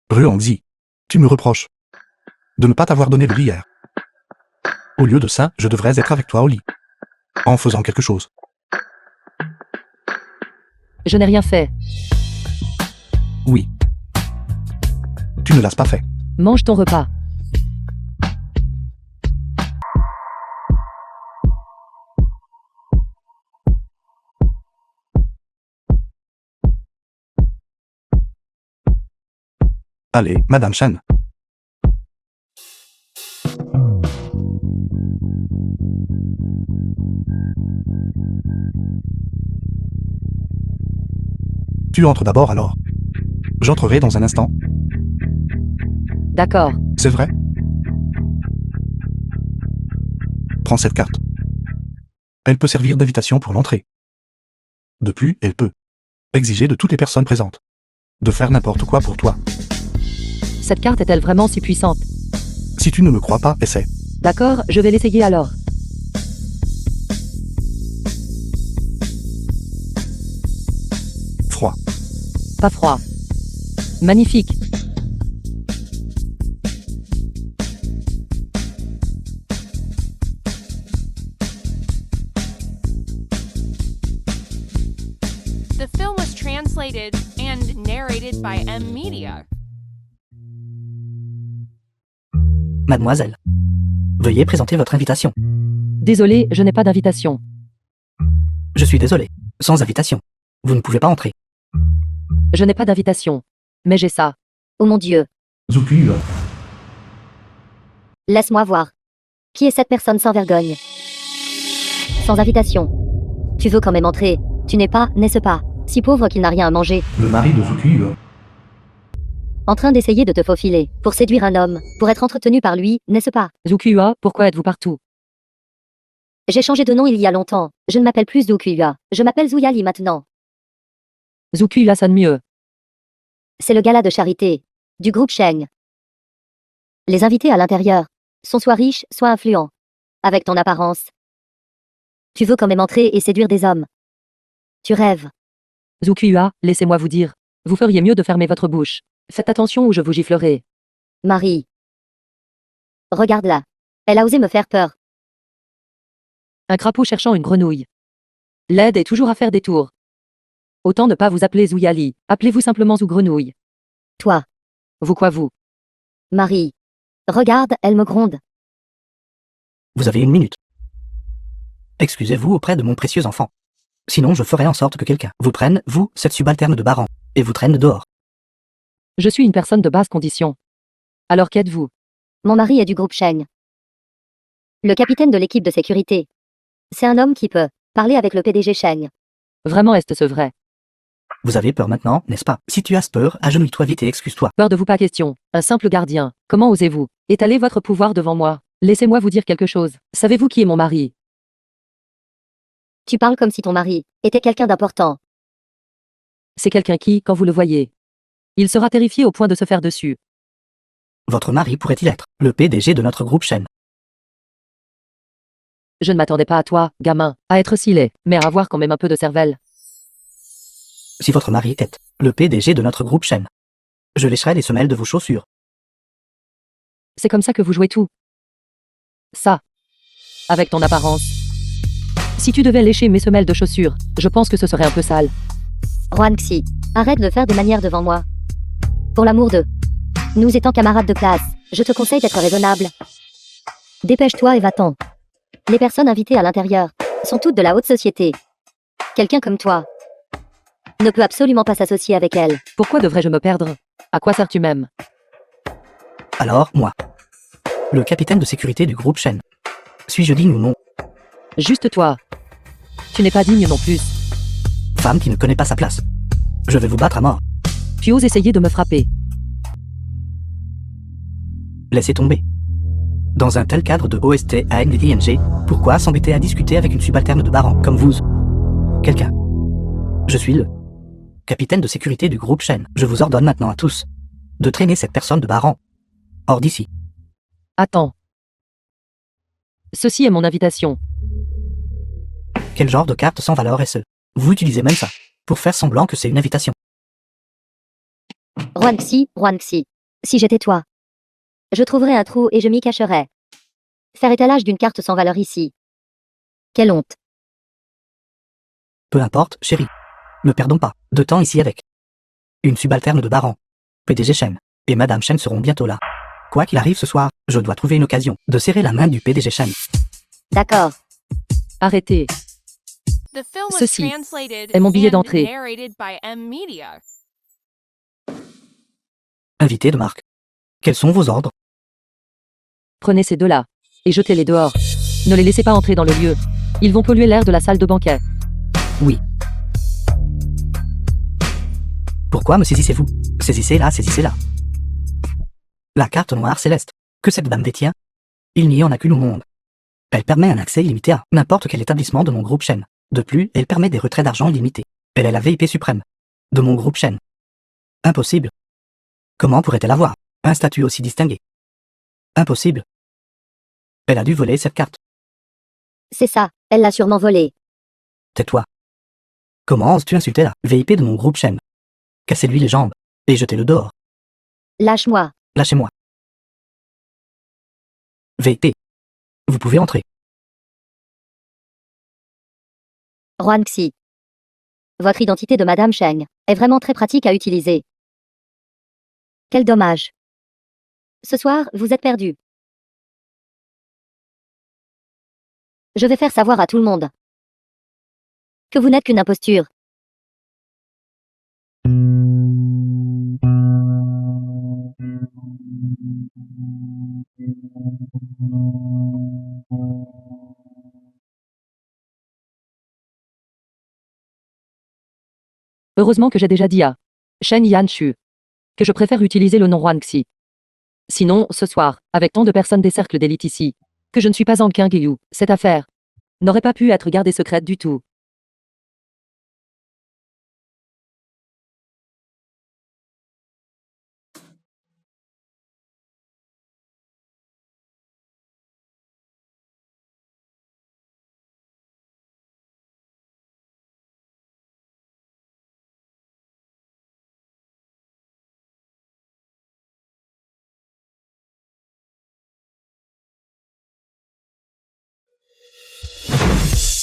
Ruangzi. Tu me reproches de ne pas t'avoir donné de lit hier. Au lieu de ça, je devrais être avec toi au lit. En faisant quelque chose. Je n'ai rien fait. Oui. Tu ne l'as pas fait. Mange ton repas. Allez, Madame Chen. Tu entres d'abord alors. J'entrerai dans un instant. D'accord. C'est vrai? Prends cette carte. Elle peut servir d'invitation pour l'entrée. De plus, elle peut exiger de toutes les personnes présentes de faire n'importe quoi pour toi. Cette carte est-elle vraiment si puissante? Si tu ne me crois pas, essaie. D'accord, je vais l'essayer alors. Froid. Pas froid. Magnifique. The film was translated and narrated by M Media. Mademoiselle. Veuillez présenter votre invitation. Désolé, je n'ai pas d'invitation. Je suis désolé. Sans invitation. Vous ne pouvez pas entrer. Je n'ai pas d'invitation. Mais j'ai ça. Oh mon Dieu. Zuku. Laisse-moi voir. Qui est cette personne sans vergogne? Sans invitation. Tu veux quand même entrer. Tu n'es pas, n'est-ce pas, si pauvre qu'il n'a rien à manger. Le mari de Zuku. En train d'essayer de te faufiler, pour séduire un homme, pour être entretenu par lui, n'est-ce pas? Zukua, pourquoi êtes-vous partout? J'ai changé de nom il y a longtemps. Je ne m'appelle plus Zhu Kuya. Je m'appelle Zhu Yali maintenant. Zukuya sonne mieux. C'est le gala de charité. Du groupe Sheng. Les invités à l'intérieur sont soit riches, soit influents. Avec ton apparence. Tu veux quand même entrer et séduire des hommes. Tu rêves. Zukuya, laissez-moi vous dire. Vous feriez mieux de fermer votre bouche. Faites attention ou je vous giflerai. Marie. Regarde-la. Elle a osé me faire peur. Un crapaud cherchant une grenouille. L'aide est toujours à faire des tours. Autant ne pas vous appeler Zouyali. Appelez-vous simplement Zou Grenouille. Toi. Vous quoi vous? Marie. Regarde, elle me gronde. Vous avez 1 minute. Excusez-vous auprès de mon précieux enfant. Sinon je ferai en sorte que quelqu'un vous prenne, vous, cette subalterne de Baran, et vous traîne dehors. Je suis une personne de basse condition. Alors qu'êtes-vous? Mon mari est du groupe Sheng. Le capitaine de l'équipe de sécurité. C'est un homme qui peut parler avec le PDG Sheng. Vraiment est-ce vrai? Vous avez peur maintenant, n'est-ce pas? Si tu as peur, agenouille-toi vite et excuse-toi. Peur de vous pas question. Un simple gardien. Comment osez-vous étaler votre pouvoir devant moi? Laissez-moi vous dire quelque chose. Savez-vous qui est mon mari? Tu parles comme si ton mari était quelqu'un d'important. C'est quelqu'un qui, quand vous le voyez, il sera terrifié au point de se faire dessus. Votre mari pourrait-il être le PDG de notre groupe Shen? Je ne m'attendais pas à toi, gamin, à être si laid, mais à avoir quand même un peu de cervelle. Si votre mari était le PDG de notre groupe Shen, je lécherai les semelles de vos chaussures. C'est comme ça que vous jouez tout. Ça. Avec ton apparence. Si tu devais lécher mes semelles de chaussures, je pense que ce serait un peu sale. Xuanxi, arrête de faire des manières devant moi. Pour l'amour de nous étant camarades de classe, je te conseille d'être raisonnable. Dépêche-toi et va-t'en. Les personnes invitées à l'intérieur sont toutes de la haute société. Quelqu'un comme toi ne peut absolument pas s'associer avec elle. Pourquoi devrais-je me perdre? À quoi sers-tu même? Alors, moi, le capitaine de sécurité du groupe Shen, suis-je digne ou non? Juste toi. Tu n'es pas digne non plus. Femme qui ne connaît pas sa place. Je vais vous battre à mort. Tu oses essayer de me frapper. Laissez tomber. Dans un tel cadre de OST à NDING, pourquoi s'embêter à discuter avec une subalterne de Baran comme vous? Quelqu'un. Je suis le capitaine de sécurité du groupe Shen. Je vous ordonne maintenant à tous de traîner cette personne de Baran hors d'ici. Attends. Ceci est mon invitation. Quel genre de carte sans valeur est-ce? Vous utilisez même ça pour faire semblant que c'est une invitation. Xuanxi, si j'étais toi, je trouverais un trou et je m'y cacherais. Faire étalage d'une carte sans valeur ici. Quelle honte. Peu importe, chérie. Ne perdons pas de temps ici avec une subalterne de Baran. PDG Shen et Madame Shen seront bientôt là. Quoi qu'il arrive ce soir, je dois trouver une occasion de serrer la main du PDG Shen. D'accord. Arrêtez. The film was Ceci translated est mon billet and d'entrée. narrated by M Media. Invité de marque. Quels sont vos ordres? Prenez ces deux-là et jetez-les dehors. Ne les laissez pas entrer dans le lieu. Ils vont polluer l'air de la salle de banquet. Oui. Pourquoi me saisissez-vous? Saisissez-la, saisissez-la. La carte noire céleste, que cette dame détient, il n'y en a qu'une au monde. Elle permet un accès illimité à n'importe quel établissement de mon groupe Shen. De plus, elle permet des retraits d'argent illimités. Elle est la VIP suprême de mon groupe Shen. Impossible. Comment pourrait-elle avoir un statut aussi distingué? Impossible. Elle a dû voler cette carte. C'est ça, elle l'a sûrement volé. Tais-toi. Comment oses-tu insulter la VIP de mon groupe Shen? Cassez-lui les jambes et jetez-le dehors. Lâche-moi. Lâchez-moi. VIP. Vous pouvez entrer. Xuanxi. Votre identité de Madame Sheng est vraiment très pratique à utiliser. Quel dommage. Ce soir, vous êtes perdu. Je vais faire savoir à tout le monde que vous n'êtes qu'une imposture. Heureusement que j'ai déjà dit à Shen Yanshu que je préfère utiliser le nom Xuanxi. Sinon, ce soir, avec tant de personnes des cercles d'élite ici, que je ne suis pas en Qingyu, cette affaire n'aurait pas pu être gardée secrète du tout.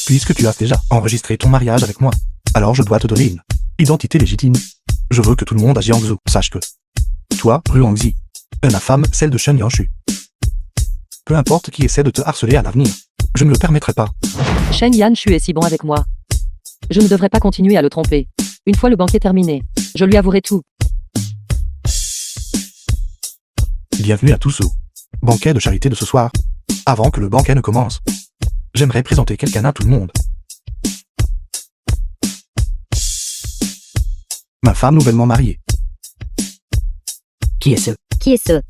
Puisque tu as déjà enregistré ton mariage avec moi, alors je dois te donner une identité légitime. Je veux que tout le monde à Jiangsu sache que toi, Ruangzi, est ma femme, celle de Shen Yanshu. Peu importe qui essaie de te harceler à l'avenir, je ne le permettrai pas. Shen Yanshu est si bon avec moi. Je ne devrais pas continuer à le tromper. Une fois le banquet terminé, je lui avouerai tout. Bienvenue à tous au banquet de charité de ce soir. Avant que le banquet ne commence, j'aimerais présenter quelqu'un à tout le monde. Ma femme nouvellement mariée. Qui est ce? Qui est ce?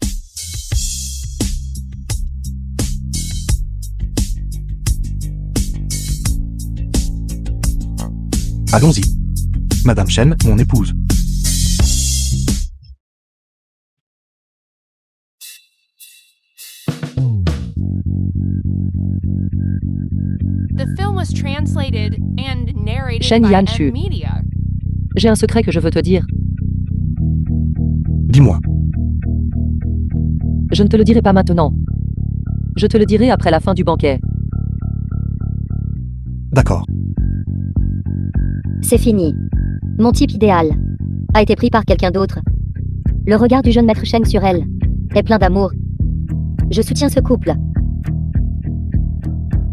Allons-y. Madame Shen, mon épouse. The film was translated and narrated Shen by Yanshu. M Media. J'ai un secret que je veux te dire. Dis-moi. Je ne te le dirai pas maintenant. Je te le dirai après la fin du banquet. D'accord. C'est fini. Mon type idéal a été pris par quelqu'un d'autre. Le regard du jeune maître Sheng sur elle est plein d'amour. Je soutiens ce couple.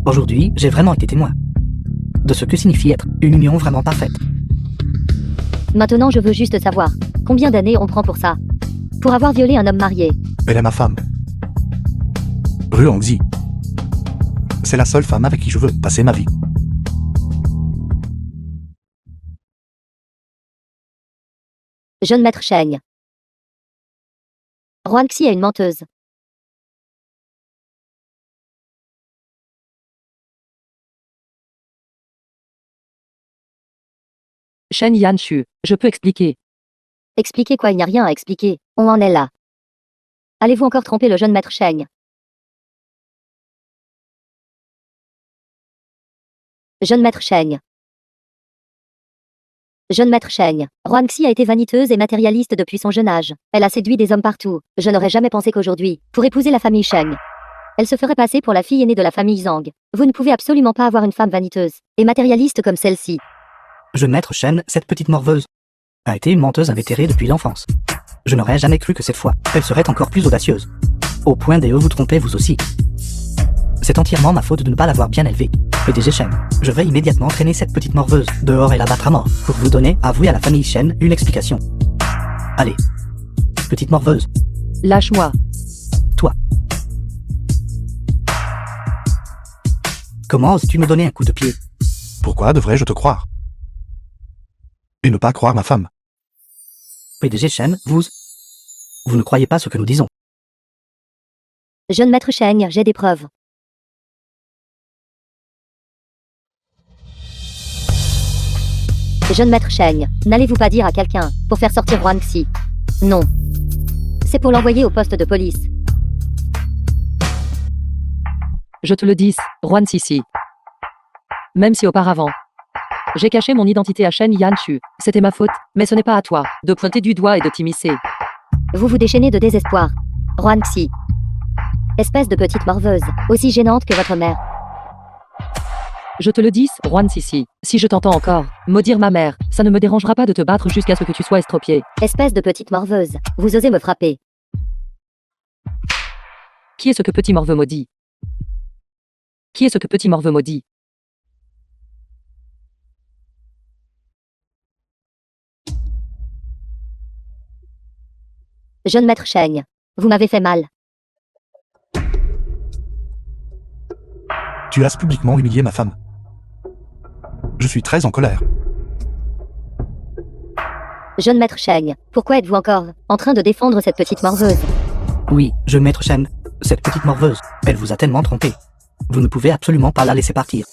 Aujourd'hui, j'ai vraiment été témoin de ce que signifie être une union vraiment parfaite. Maintenant, je veux juste savoir combien d'années on prend pour ça. Pour avoir violé un homme marié. Elle est ma femme. Ruangzi. C'est la seule femme avec qui je veux passer ma vie. Jeune maître Sheng. Ruangxi est une menteuse. Shen Yanshu, je peux expliquer. Expliquez quoi? Il n'y a rien à expliquer. On en est là. Allez-vous encore tromper le jeune maître Sheng? Jeune maître Sheng. Jeune maître Sheng. Ruangxi a été vaniteuse et matérialiste depuis son jeune âge. Elle a séduit des hommes partout. Je n'aurais jamais pensé qu'aujourd'hui, pour épouser la famille Sheng, elle se ferait passer pour la fille aînée de la famille Zhang. Vous ne pouvez absolument pas avoir une femme vaniteuse et matérialiste comme celle-ci. Jeune maître Shen, cette petite morveuse, a été une menteuse invétérée depuis l'enfance. Je n'aurais jamais cru que cette fois, elle serait encore plus audacieuse. Au point de vous tromper vous aussi. C'est entièrement ma faute de ne pas l'avoir bien élevée. PDG Shen, je vais immédiatement traîner cette petite morveuse dehors et la battre à mort, pour vous donner, à vous et à la famille Shen, une explication. Allez. Petite morveuse. Lâche-moi. Toi. Comment oses-tu me donner un coup de pied? Pourquoi devrais-je te croire? Et ne pas croire ma femme. PDG Shen, vous ne croyez pas ce que nous disons. Jeune maître Sheng, j'ai des preuves. Jeune maître Sheng, n'allez-vous pas dire à quelqu'un pour faire sortir Ruangxi? Non. C'est pour l'envoyer au poste de police. Je te le dis, Ruan Sisi. Même si auparavant, j'ai caché mon identité à Shen Yanshu, c'était ma faute, mais ce n'est pas à toi de pointer du doigt et de t'immiscer. Vous vous déchaînez de désespoir. Ruangxi. Espèce de petite morveuse, aussi gênante que votre mère. Je te le dis, Ruan Sisi, si je t'entends encore maudire ma mère, ça ne me dérangera pas de te battre jusqu'à ce que tu sois estropié. Espèce de petite morveuse, vous osez me frapper. Qui est ce que petit morveux maudit? Qui est ce que petit morveux maudit? Jeune maître Sheng, vous m'avez fait mal. Tu as publiquement humilié ma femme. Je suis très en colère. Jeune maître Sheng, pourquoi êtes-vous encore en train de défendre cette petite morveuse? Oui, jeune maître Shen, cette petite morveuse, elle vous a tellement trompé. Vous ne pouvez absolument pas la laisser partir.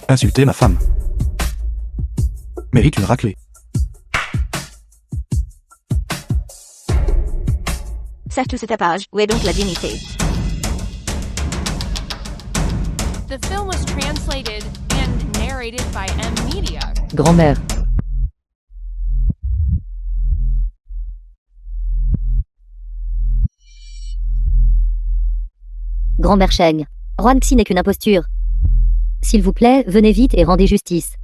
Insulter ma femme mérite une raclée. Sache tout ce tapage, où est donc la dignité? The film was translated and narrated by M Media. Grand-mère. Grand-mère Sheng. Ruanxi n'est qu'une imposture. S'il vous plaît, venez vite et rendez justice.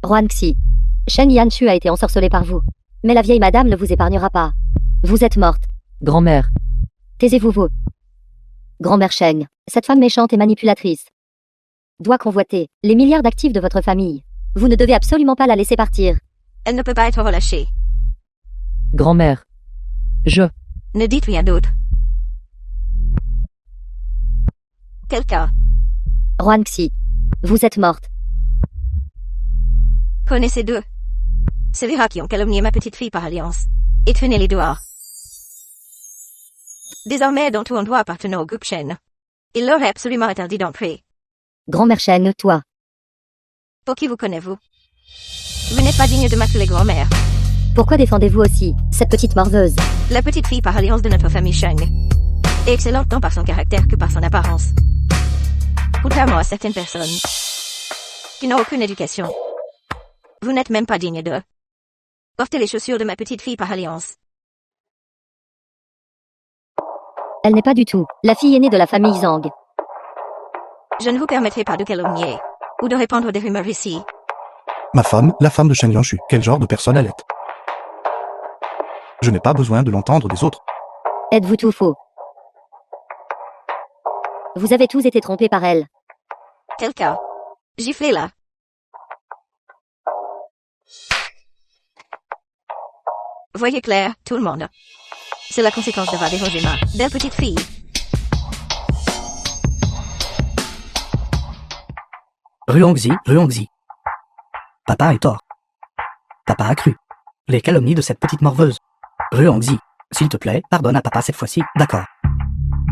Ruanxi. Shen Yanshu a été ensorcelée par vous. Mais la vieille madame ne vous épargnera pas. Vous êtes morte. Grand-mère. Taisez-vous vous. Grand-mère Sheng. Cette femme méchante et manipulatrice doit convoiter les milliards d'actifs de votre famille. Vous ne devez absolument pas la laisser partir. Elle ne peut pas être relâchée. Grand-mère. Je. Ne dites rien d'autre. Quelqu'un. Ruanxi. Vous êtes morte. Prenez ces deux. C'est les rats qui ont calomnié ma petite fille par alliance. Et tenez-les dehors. Désormais, dans tout endroit appartenant au groupe Shen, il leur est absolument interdit d'entrer. Grand-mère Sheng, toi. Pour qui vous connaissez-vous? Vous n'êtes pas digne de m'appeler grand-mère. Pourquoi défendez-vous aussi cette petite morveuse? La petite fille par alliance de notre famille Sheng est excellente tant par son caractère que par son apparence. Contrairement à certaines personnes qui n'ont aucune éducation, vous n'êtes même pas digne de porter les chaussures de ma petite fille par alliance. Elle n'est pas du tout la fille aînée de la famille Zhang. Je ne vous permettrai pas de calomnier ou de répandre des rumeurs ici. Ma femme, la femme de Shen Yanshu, quel genre de personne elle est? Je n'ai pas besoin de l'entendre des autres. Êtes-vous tout faux? Vous avez tous été trompés par elle. Quelqu'un. Giflez-la. Voyez clair, tout le monde. C'est la conséquence d'avoir dérogé ma belle petite fille. Ruangzi, Ruangzi. Papa est tort. Papa a cru les calomnies de cette petite morveuse. Ruangzi, s'il te plaît, pardonne à papa cette fois-ci, d'accord.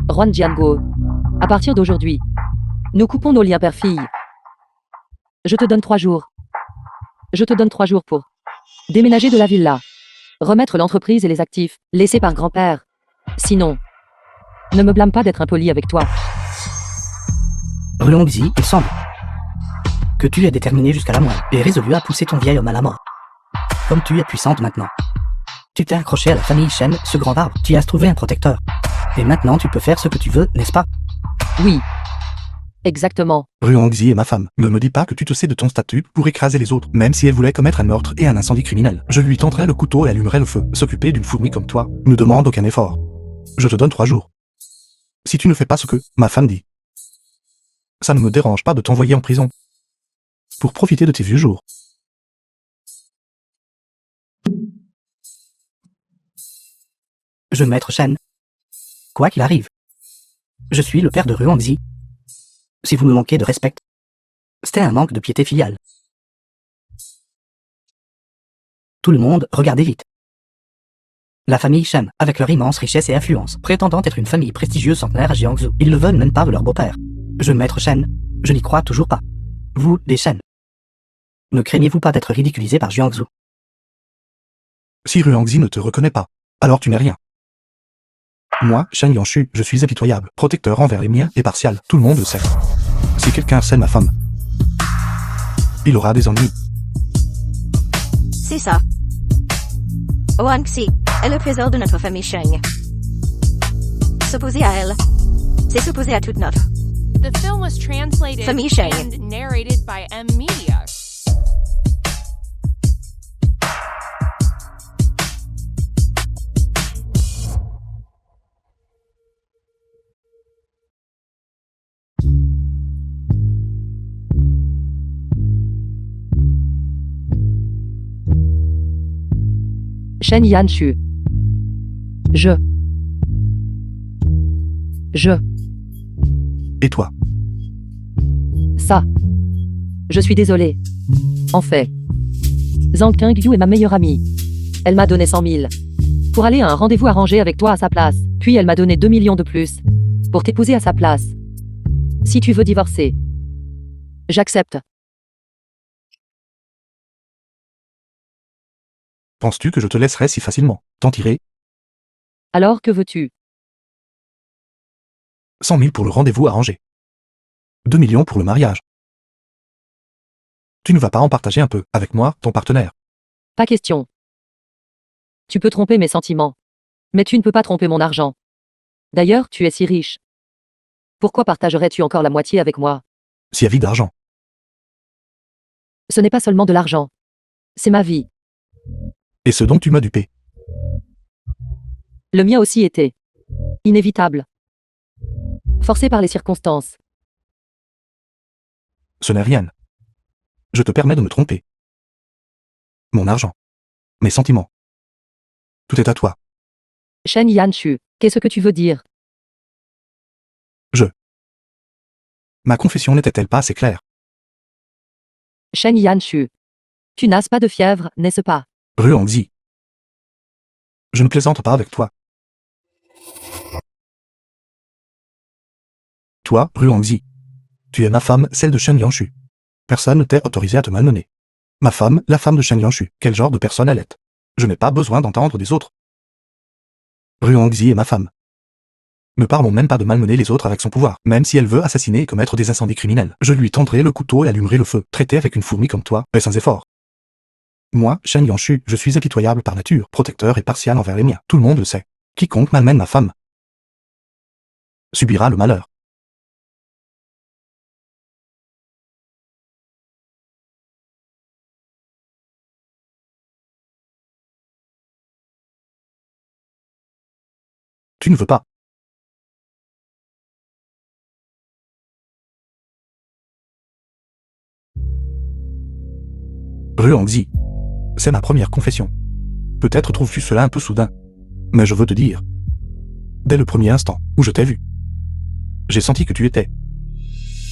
Ruan Jianguo. À partir d'aujourd'hui, nous coupons nos liens père-fille. Je te donne 3 jours. Je te donne 3 jours pour déménager de la villa, remettre l'entreprise et les actifs laissés par grand-père. Sinon, ne me blâme pas d'être impoli avec toi. Ruangzi, il semble que tu es déterminé jusqu'à la moelle et résolu à pousser ton vieil homme à la mort. Comme tu es puissante maintenant. Tu t'es accroché à la famille Shen, ce grand arbre, tu y as trouvé un protecteur. Et maintenant tu peux faire ce que tu veux, n'est-ce pas? Oui. Exactement. Ruangzi est ma femme. Ne me dis pas que tu te sais de ton statut pour écraser les autres. Même si elle voulait commettre un meurtre et un incendie criminel, je lui tendrais le couteau et allumerais le feu. S'occuper d'une fourmi comme toi ne demande aucun effort. Je te donne 3 jours. Si tu ne fais pas ce que ma femme dit, ça ne me dérange pas de t'envoyer en prison. Pour profiter de tes vieux jours. Je maître Shen. Quoi qu'il arrive, je suis le père de Ruangzi. Si vous me manquez de respect, c'était un manque de piété filiale. Tout le monde, regardez vite. La famille Shen, avec leur immense richesse et influence, prétendant être une famille prestigieuse centenaire à Jiangsu, ils ne veulent même pas de leur beau-père. Je maître Shen, je n'y crois toujours pas. Vous, les Shen, ne craignez-vous pas d'être ridiculisé par Jiangsu? Si Ruangzi ne te reconnaît pas, alors tu n'es rien. Moi, Shen Yanshu, je suis impitoyable, protecteur envers les miens et partial, tout le monde le sait. Si quelqu'un harcèle ma femme, il aura des ennuis. C'est ça. Ruangxi est le trésor de notre famille Sheng. S'opposer à elle, c'est s'opposer à toute notre. The film was translated Famille Sheng. and narrated by M Media. Shen Yanshu. Je. Et toi? Ça. Je suis désolé. En fait, Zhang Qingyu est ma meilleure amie. Elle m'a donné 100 000 pour aller à un rendez-vous arrangé avec toi à sa place. Puis elle m'a donné 2 millions de plus pour t'épouser à sa place. Si tu veux divorcer, J'accepte. Penses-tu que je te laisserai si facilement t'en tirer? Alors que veux-tu? 100 000 pour le rendez-vous arrangé. 2 millions pour le mariage. Tu ne vas pas en partager un peu avec moi, ton partenaire? Pas question. Tu peux tromper mes sentiments. Mais tu ne peux pas tromper mon argent. D'ailleurs, tu es si riche. Pourquoi partagerais-tu encore la moitié avec moi? Si avis d'argent. Ce n'est pas seulement de l'argent. C'est ma vie. Et ce dont tu m'as dupé. Le mien aussi était inévitable. Forcé par les circonstances. Ce n'est rien. Je te permets de me tromper. Mon argent. Mes sentiments. Tout est à toi. Shen Yanshu, qu'est-ce que tu veux dire? Ma confession n'était-elle pas assez claire? Shen Yanshu. Tu n'as pas de fièvre, n'est-ce pas? Ruangzi. Je ne plaisante pas avec toi. Toi, Ruangzi. Tu es ma femme, celle de Shen Yanshu. Personne ne t'est autorisé à te malmener. Ma femme, la femme de Shen Yanshu. Quel genre de personne elle est? Je n'ai pas besoin d'entendre des autres. Ruangzi est ma femme. Ne parlons même pas de malmener les autres avec son pouvoir. Même si elle veut assassiner et commettre des incendies criminels, je lui tendrai le couteau et allumerai le feu. Traité avec une fourmi comme toi, et sans effort. Moi, Shen Yanshu, je suis impitoyable par nature, protecteur et partial envers les miens. Tout le monde le sait. Quiconque malmène ma femme subira le malheur. Tu ne veux pas. Ruangzi. C'est ma première confession. Peut-être trouves-tu cela un peu soudain. Mais je veux te dire. Dès le premier instant où je t'ai vu, j'ai senti que tu étais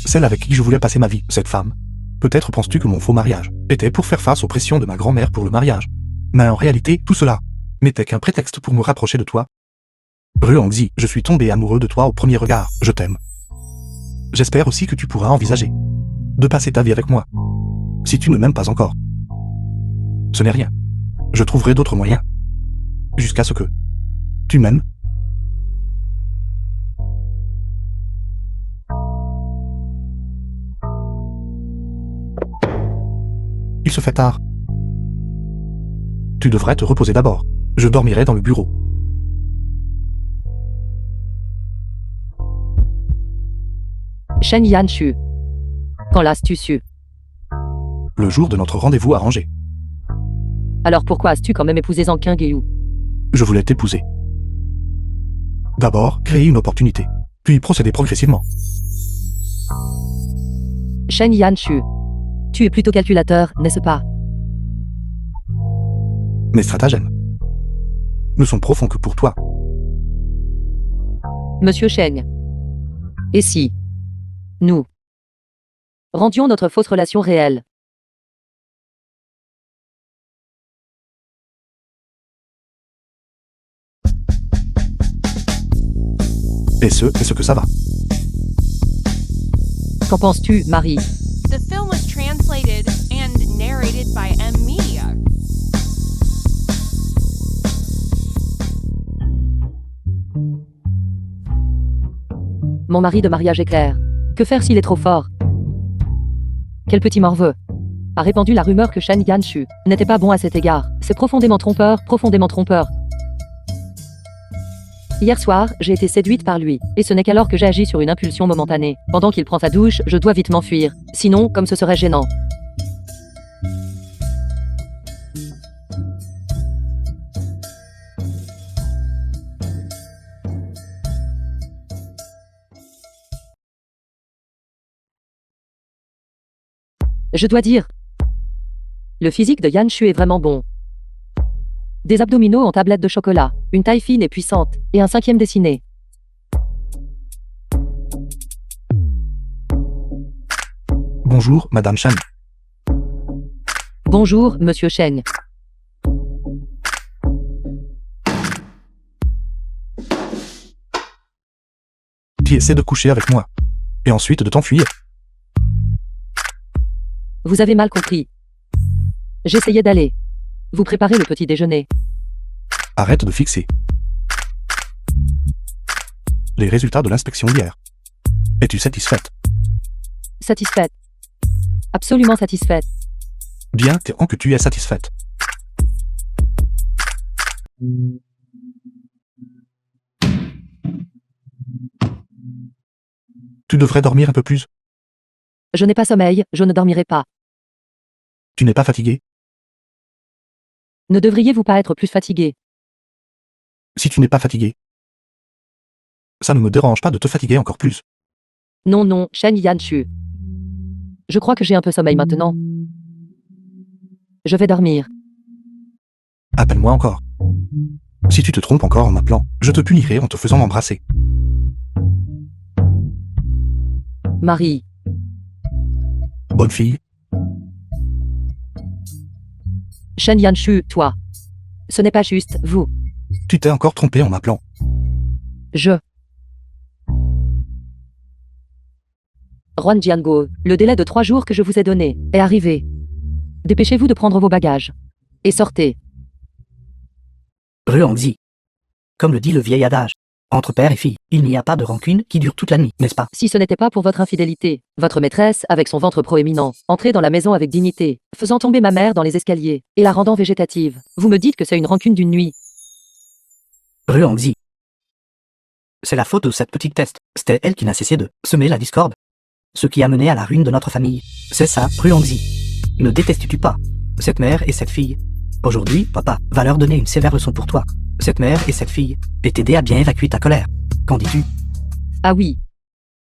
celle avec qui je voulais passer ma vie, cette femme. Peut-être penses-tu que mon faux mariage était pour faire face aux pressions de ma grand-mère pour le mariage. Mais en réalité, tout cela n'était qu'un prétexte pour me rapprocher de toi. Ruangzi, je suis tombé amoureux de toi au premier regard. Je t'aime. J'espère aussi que tu pourras envisager de passer ta vie avec moi. Si tu ne m'aimes pas encore, ce n'est rien. Je trouverai d'autres moyens. Jusqu'à ce que tu m'aimes. Il se fait tard. Tu devrais te reposer d'abord. Je dormirai dans le bureau. Shen Yanshu. Quand l'as-tu su? Le jour de notre rendez-vous arrangé. Alors pourquoi as-tu quand même épousé Zhang Qingyu? Je voulais t'épouser. D'abord, créer une opportunité. Puis procéder progressivement. Shen Yanshu. Tu es plutôt calculateur, n'est-ce pas? Mes stratagèmes ne sont profonds que pour toi. Monsieur Shen. Et si nous rendions notre fausse relation réelle? Et ce que ça va. Qu'en penses-tu, Marie? The film was translated and narrated by M Media. Mon mari de mariage est clair. Que faire s'il est trop fort? Quel petit morveux a répandu la rumeur que Shen Yanshu n'était pas bon à cet égard. C'est profondément trompeur, profondément trompeur. Hier soir, j'ai été séduite par lui, et ce n'est qu'alors que j'ai agi sur une impulsion momentanée. Pendant qu'il prend sa douche, je dois vite m'enfuir. Sinon, comme ce serait gênant. Je dois dire, le physique de Yanshu est vraiment bon. Des abdominaux en tablette de chocolat, une taille fine et puissante, et un 5e dessiné. Bonjour, Madame Shen. Bonjour, Monsieur Shen. Tu essaies de coucher avec moi. Et ensuite de t'enfuir. Vous avez mal compris. J'essayais d'aller vous préparer le petit déjeuner. Arrête de fixer les résultats de l'inspection d'hier. Es-tu satisfaite? Satisfaite. Absolument satisfaite. Bien, t'es en que tu es satisfaite. Tu devrais dormir un peu plus. Je n'ai pas sommeil, je ne dormirai pas. Tu n'es pas fatigué? Ne devriez-vous pas être plus fatigué? Si tu n'es pas fatigué, ça ne me dérange pas de te fatiguer encore plus. Non, non, Shen Yanshu. Je crois que j'ai un peu sommeil maintenant. Je vais dormir. Appelle-moi encore. Si tu te trompes encore en m'appelant, je te punirai en te faisant m'embrasser. Marie. Bonne fille. Shen Yanshu, toi. Ce n'est pas juste, vous. Tu t'es encore trompé en m'appelant. Je. Juan Jianguo, le délai de 3 jours que je vous ai donné est arrivé. Dépêchez-vous de prendre vos bagages. Et sortez. Ruangzi. Comme le dit le vieil adage. Entre père et fille, il n'y a pas de rancune qui dure toute la nuit, n'est-ce pas? Si ce n'était pas pour votre infidélité, votre maîtresse, avec son ventre proéminent, entrait dans la maison avec dignité, faisant tomber ma mère dans les escaliers, et la rendant végétative. Vous me dites que c'est une rancune d'une nuit. Ruangzi. C'est la faute de cette petite test. C'était elle qui n'a cessé de semer la discorde. Ce qui a mené à la ruine de notre famille. C'est ça, Ruangzi. Ne détestes-tu pas cette mère et cette fille? Aujourd'hui, papa va leur donner une sévère leçon pour toi. Cette mère et cette fille et t'aider à bien évacuer ta colère. Qu'en dis-tu? Ah oui.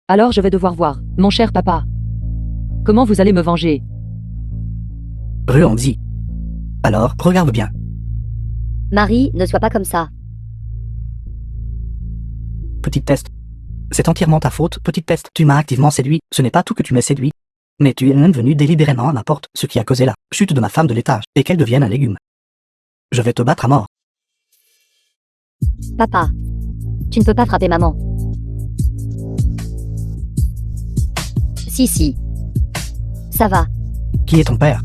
Alors je vais devoir voir, mon cher papa. Comment vous allez me venger? Ruangzi. Alors, regarde bien. Marie, ne sois pas comme ça. Petite test. C'est entièrement ta faute, petite test. Tu m'as activement séduit. Ce n'est pas tout que tu m'as séduit. Mais tu es même venu délibérément à ma porte, ce qui a causé la chute de ma femme de l'étage, et qu'elle devienne un légume. Je vais te battre à mort. Papa. Tu ne peux pas frapper maman. Si. Ça va. Qui est ton père?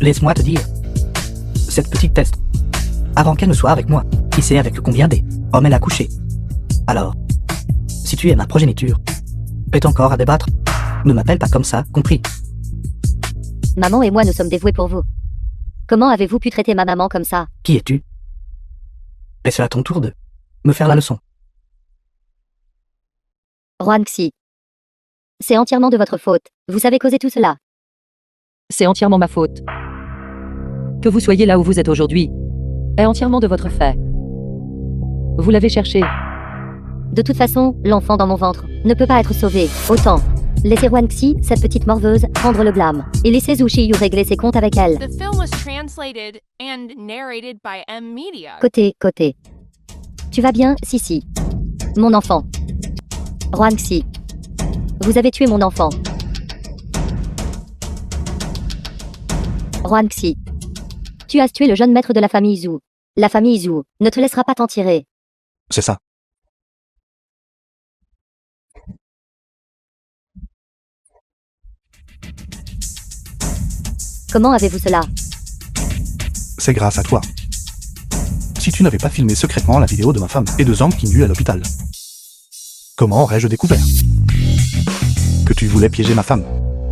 Laisse-moi te dire. Cette petite test. Avant qu'elle ne soit avec moi, qui sait avec combien des hommes elle a couché. Alors, si tu es ma progéniture, est encore à débattre. Ne m'appelle pas comme ça, compris? Maman et moi nous sommes dévoués pour vous. Comment avez-vous pu traiter ma maman comme ça? Qui es-tu? Et c'est à ton tour de me faire la leçon. Ruangxi. C'est entièrement de votre faute. Vous savez causer tout cela. C'est entièrement ma faute. Que vous soyez là où vous êtes aujourd'hui est entièrement de votre fait. Vous l'avez cherché. De toute façon, l'enfant dans mon ventre ne peut pas être sauvé. Autant laissez Ruangxi, cette petite morveuse, prendre le blâme. Et laissez Zhu Shiyu régler ses comptes avec elle. The film was translated and narrated by M Media. Côté. Tu vas bien, si. Mon enfant. Ruangxi. Vous avez tué mon enfant. Ruangxi. Tu as tué le jeune maître de la famille Zhu. La famille Zhu ne te laissera pas t'en tirer. C'est ça. Comment avez-vous cela? C'est grâce à toi. Si tu n'avais pas filmé secrètement la vidéo de ma femme et de Zhang Qingyu à l'hôpital, comment aurais-je découvert que tu voulais piéger ma femme?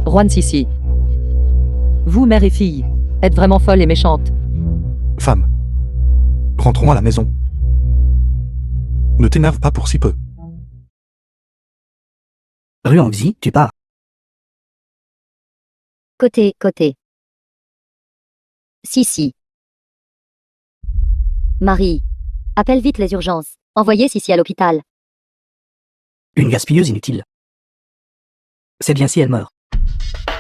Juan Sissi. Vous, mère et fille, êtes vraiment folle et méchante. Femme, rentrons à la maison. Ne t'énerve pas pour si peu. Ruangxi, tu pars. Côté. Si. Marie. Appelle vite les urgences. Envoyez Sissi à l'hôpital. Une gaspilleuse inutile. C'est bien si elle meurt.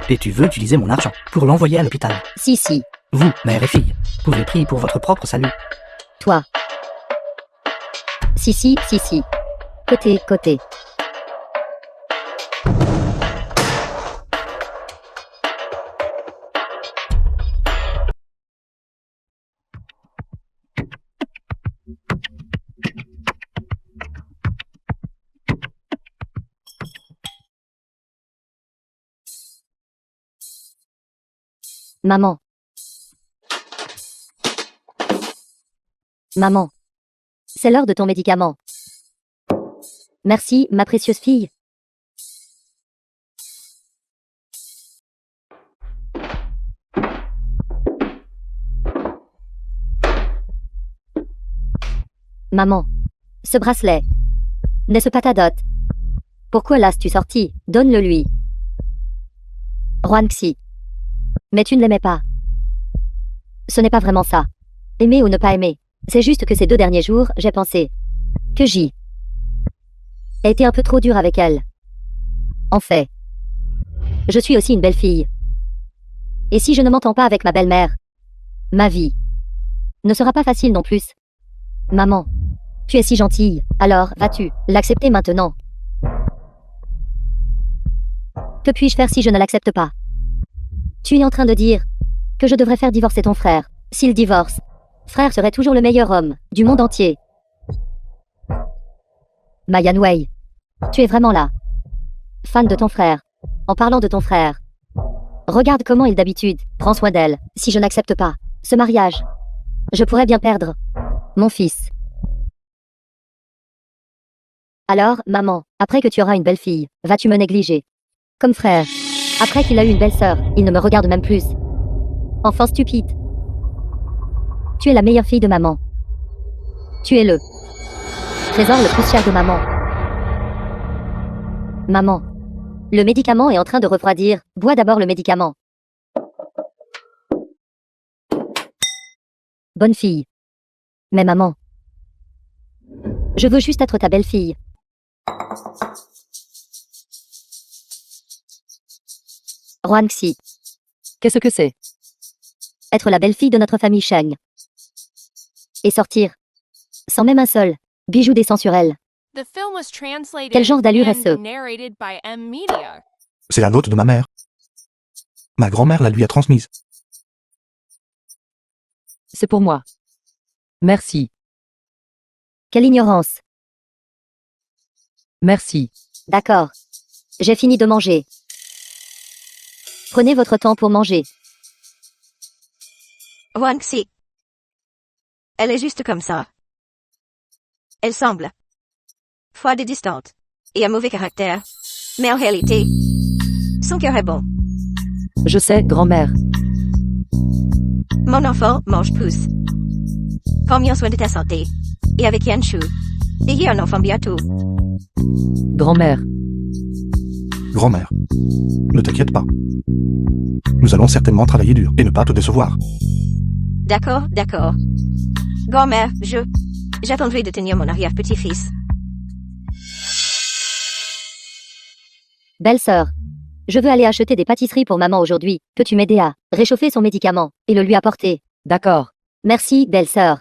Et tu veux utiliser mon argent pour l'envoyer à l'hôpital. Si. Vous, mère et fille, pouvez prier pour votre propre salut. Toi. Si. Côté. Maman. Maman. C'est l'heure de ton médicament. Merci, ma précieuse fille. Maman. Ce bracelet. N'est-ce pas ta dot? Pourquoi l'as-tu sorti? Donne-le lui. Xuanxi. Mais tu ne l'aimais pas. Ce n'est pas vraiment ça. Aimer ou ne pas aimer. C'est juste que ces 2 derniers jours, j'ai pensé que j'y ai été un peu trop dur avec elle. En fait, je suis aussi une belle fille. Et si je ne m'entends pas avec ma belle-mère, ma vie ne sera pas facile non plus. Maman, tu es si gentille, alors vas-tu l'accepter maintenant? Que puis-je faire si je ne l'accepte pas? Tu es en train de dire que je devrais faire divorcer ton frère. S'il divorce, frère serait toujours le meilleur homme du monde entier. Mayan Wei, tu es vraiment là. Fan de ton frère. En parlant de ton frère, regarde comment il d'habitude prend soin d'elle. Si je n'accepte pas ce mariage, je pourrais bien perdre mon fils. Alors, maman, après que tu auras une belle fille, vas-tu me négliger? Comme frère. Après qu'il a eu une belle sœur, il ne me regarde même plus. Enfant stupide. Tu es la meilleure fille de maman. Tu es le trésor le plus cher de maman. Maman. Le médicament est en train de refroidir. Bois d'abord le médicament. Bonne fille. Mais maman. Je veux juste être ta belle-fille. Xuanxi. Qu'est-ce que c'est? Être la belle-fille de notre famille Sheng. Et sortir. Sans même un seul bijou décent sur elle. The film was translated Quel genre d'allure est-ce? and narrated by M Media. C'est la note de ma mère. Ma grand-mère la lui a transmise. C'est pour moi. Merci. Quelle ignorance. Merci. D'accord. J'ai fini de manger. Prenez votre temps pour manger. Xuanxi. Elle est juste comme ça. Elle semble froide et distante, et un mauvais caractère. Mais en réalité, son cœur est bon. Je sais, grand-mère. Mon enfant, mange pouce. Prends bien soin de ta santé. Et avec Yanshu. Ayez un enfant bientôt. Grand-mère. Grand-mère. Ne t'inquiète pas. Nous allons certainement travailler dur et ne pas te décevoir. D'accord, d'accord. Grand-mère, j'attendrai de tenir mon arrière-petit-fils. Belle-sœur. Je veux aller acheter des pâtisseries pour maman aujourd'hui. Peux-tu m'aider à réchauffer son médicament et le lui apporter? D'accord. Merci, belle-sœur.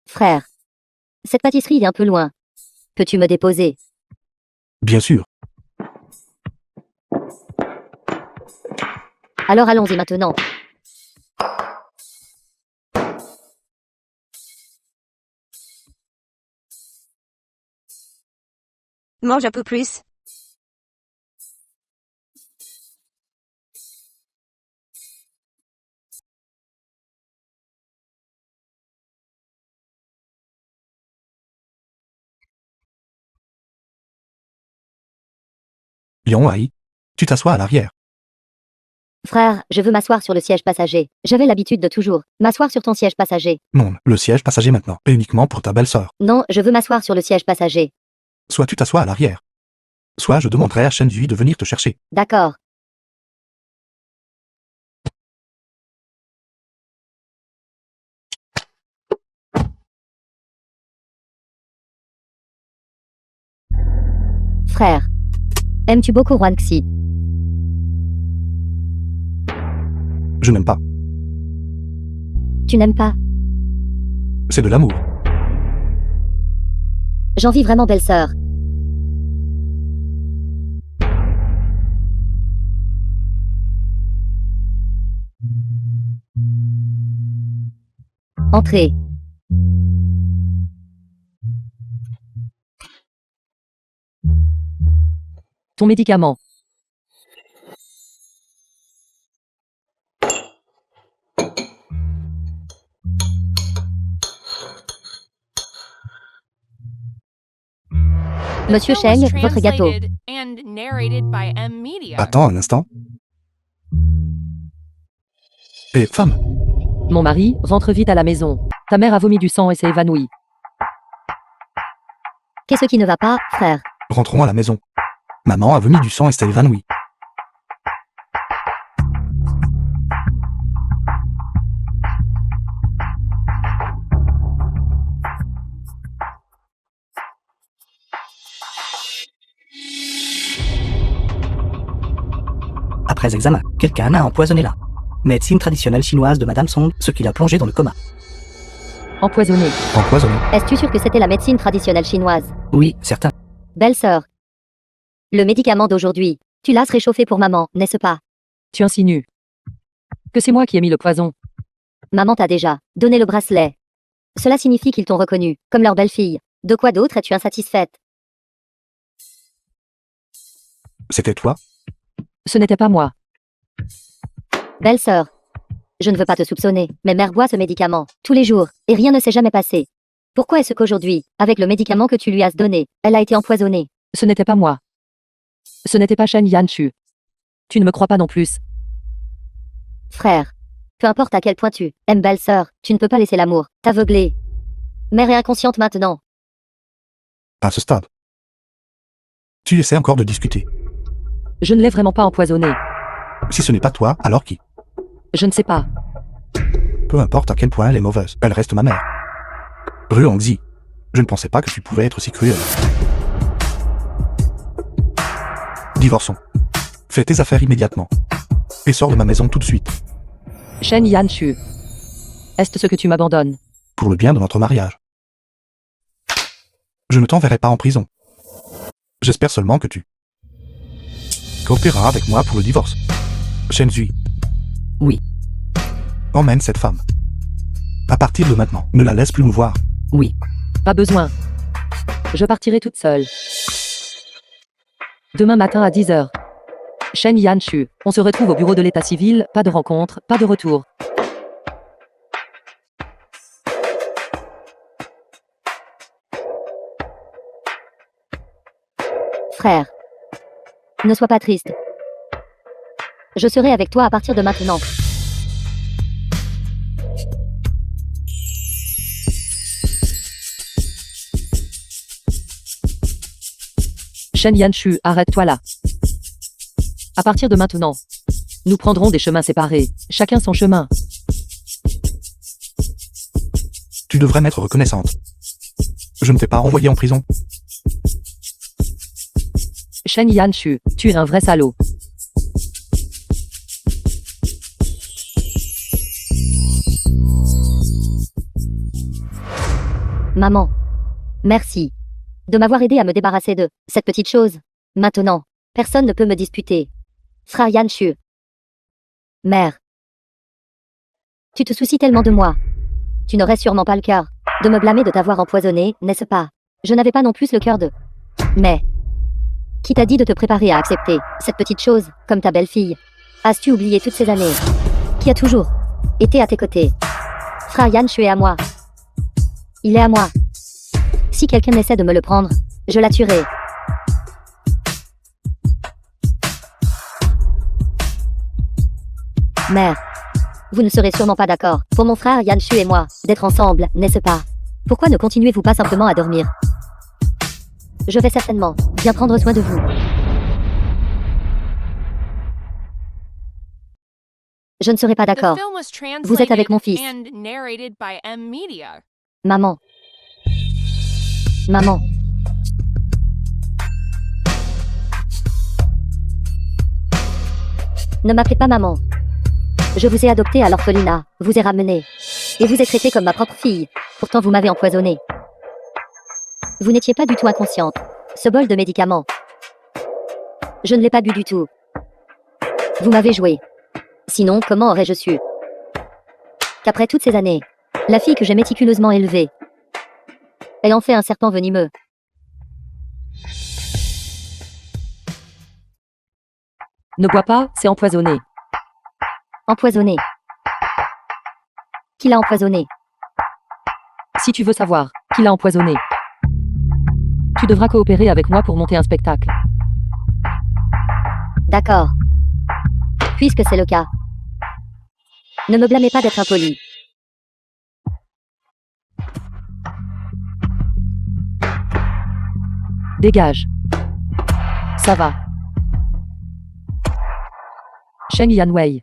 Frère. Cette pâtisserie est un peu loin. Peux-tu me déposer? Bien sûr. Alors allons-y maintenant. Mange un peu plus. Lion Hai, tu t'assois à l'arrière. Frère, je veux m'asseoir sur le siège passager. J'avais l'habitude de toujours m'asseoir sur ton siège passager. Non, le siège passager maintenant, et uniquement pour ta belle-sœur. Non, je veux m'asseoir sur le siège passager. Soit tu t'assois à l'arrière. Soit je demanderai à Shen Zhui de venir te chercher. D'accord. Frère. Aimes-tu beaucoup Xuanxi? Je n'aime pas. Tu n'aimes pas? C'est de l'amour. J'envie vraiment belle-sœur. Entrez. Ton médicament. Monsieur film was Cheng, votre gâteau. translated and narrated by M Media. Attends un instant. Et femme, Mon mari, rentre vite à la maison. Ta mère a vomi du sang et s'est évanouie. Qu'est-ce qui ne va pas, frère? rentrons à la maison. Maman a vomi du sang et s'est évanouie. Après examen, quelqu'un a empoisonné la médecine traditionnelle chinoise de Madame Song, ce qui l'a plongé dans le coma. Empoisonné. Empoisonné. Es-tu sûr que c'était la médecine traditionnelle chinoise? Oui, certain. Belle-sœur. Le médicament d'aujourd'hui, tu l'as réchauffé pour maman, n'est-ce pas? Tu insinues que c'est moi qui ai mis le poison. Maman t'a déjà donné le bracelet. Cela signifie qu'ils t'ont reconnu, comme leur belle-fille. De quoi d'autre es-tu insatisfaite? C'était toi? Ce n'était pas moi. Belle-sœur. Je ne veux pas te soupçonner, mais mère boit ce médicament, tous les jours, et rien ne s'est jamais passé. Pourquoi est-ce qu'aujourd'hui, avec le médicament que tu lui as donné, elle a été empoisonnée? Ce n'était pas moi. Ce n'était pas Shen Yanshu. Tu ne me crois pas non plus. Frère. Peu importe à quel point tu aimes belle-sœur, tu ne peux pas laisser l'amour t'aveugler. Mère est inconsciente maintenant. À ce stade. Tu essaies encore de discuter. Je ne l'ai vraiment pas empoisonné. Si ce n'est pas toi, alors qui? Je ne sais pas. Peu importe à quel point elle est mauvaise, elle reste ma mère. Ruangzi, je ne pensais pas que tu pouvais être si cruel. Divorçons. Fais tes affaires immédiatement. Et sors de ma maison tout de suite, Shen Yanshu. Est-ce ce que tu m'abandonnes? pour le bien de notre mariage. Je ne t'enverrai pas en prison. J'espère seulement que tu coopéreras avec moi pour le divorce. Shenzui. Oui. Emmène cette femme. À partir de maintenant, ne la laisse plus nous voir. Oui. Pas besoin. Je partirai toute seule. Demain matin à 10h. Shen Yanshu, on se retrouve au bureau de l'état civil, pas de rencontre, pas de retour. Frère. Ne sois pas triste. Je serai avec toi à partir de maintenant. Shen Yanshu, arrête-toi là. À partir de maintenant, nous prendrons des chemins séparés, chacun son chemin. Tu devrais m'être reconnaissante. Je ne t'ai pas envoyé en prison. Shen Yanshu, tu es un vrai salaud. Maman. Merci. De m'avoir aidé à me débarrasser de cette petite chose. Maintenant, personne ne peut me disputer. Frère Yanshu. Mère. Tu te soucies tellement de moi. Tu n'aurais sûrement pas le cœur de me blâmer de t'avoir empoisonné, n'est-ce pas? Je n'avais pas non plus le cœur de... Mais... Qui t'a dit de te préparer à accepter cette petite chose, comme ta belle-fille? As-tu oublié toutes ces années? Qui a toujours été à tes côtés? Frère Yanshu est à moi. Il est à moi. Si quelqu'un essaie de me le prendre, je la tuerai. Mère. Vous ne serez sûrement pas d'accord, pour mon frère Yanshu et moi, d'être ensemble, n'est-ce pas? Pourquoi ne continuez-vous pas simplement à dormir? Je vais certainement bien prendre soin de vous. Je ne serai pas The d'accord. film was Vous êtes avec mon fils. translated and narrated by M Media. Maman. Maman. Ne m'appelez pas maman. Je vous ai adopté à l'orphelinat, vous ai ramené. Et vous êtes traité comme ma propre fille. Pourtant vous m'avez empoisonné. Vous n'étiez pas du tout inconsciente. Ce bol de médicaments. Je ne l'ai pas bu du tout. Vous m'avez joué. Sinon, comment aurais-je su qu'après toutes ces années, la fille que j'ai méticuleusement élevée ait en fait un serpent venimeux? Ne bois pas, c'est empoisonné. Empoisonné. Qui l'a empoisonné? Si tu veux savoir, qui l'a empoisonné? Tu devras coopérer avec moi pour monter un spectacle. D'accord. Puisque c'est le cas. Ne me blâmez pas d'être impoli. Dégage. Ça va. Sheng Yanwei.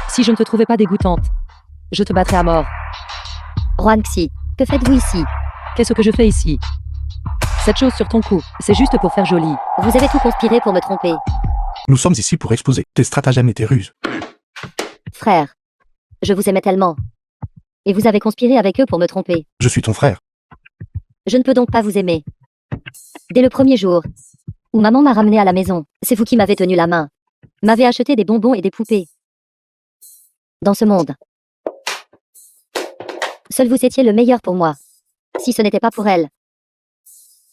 Si je ne te trouvais pas dégoûtante, je te battrais à mort. Huangxi, que faites-vous ici? Qu'est-ce que je fais ici? Cette chose sur ton cou, c'est juste pour faire joli. Vous avez tout conspiré pour me tromper. Nous sommes ici pour exposer tes stratagèmes et tes ruses. Frère. Je vous aimais tellement. Et vous avez conspiré avec eux pour me tromper. Je suis ton frère. Je ne peux donc pas vous aimer. Dès le premier jour où maman m'a ramené à la maison, c'est vous qui m'avez tenu la main. M'avez acheté des bonbons et des poupées. Dans ce monde, seul vous étiez le meilleur pour moi. Si ce n'était pas pour elle,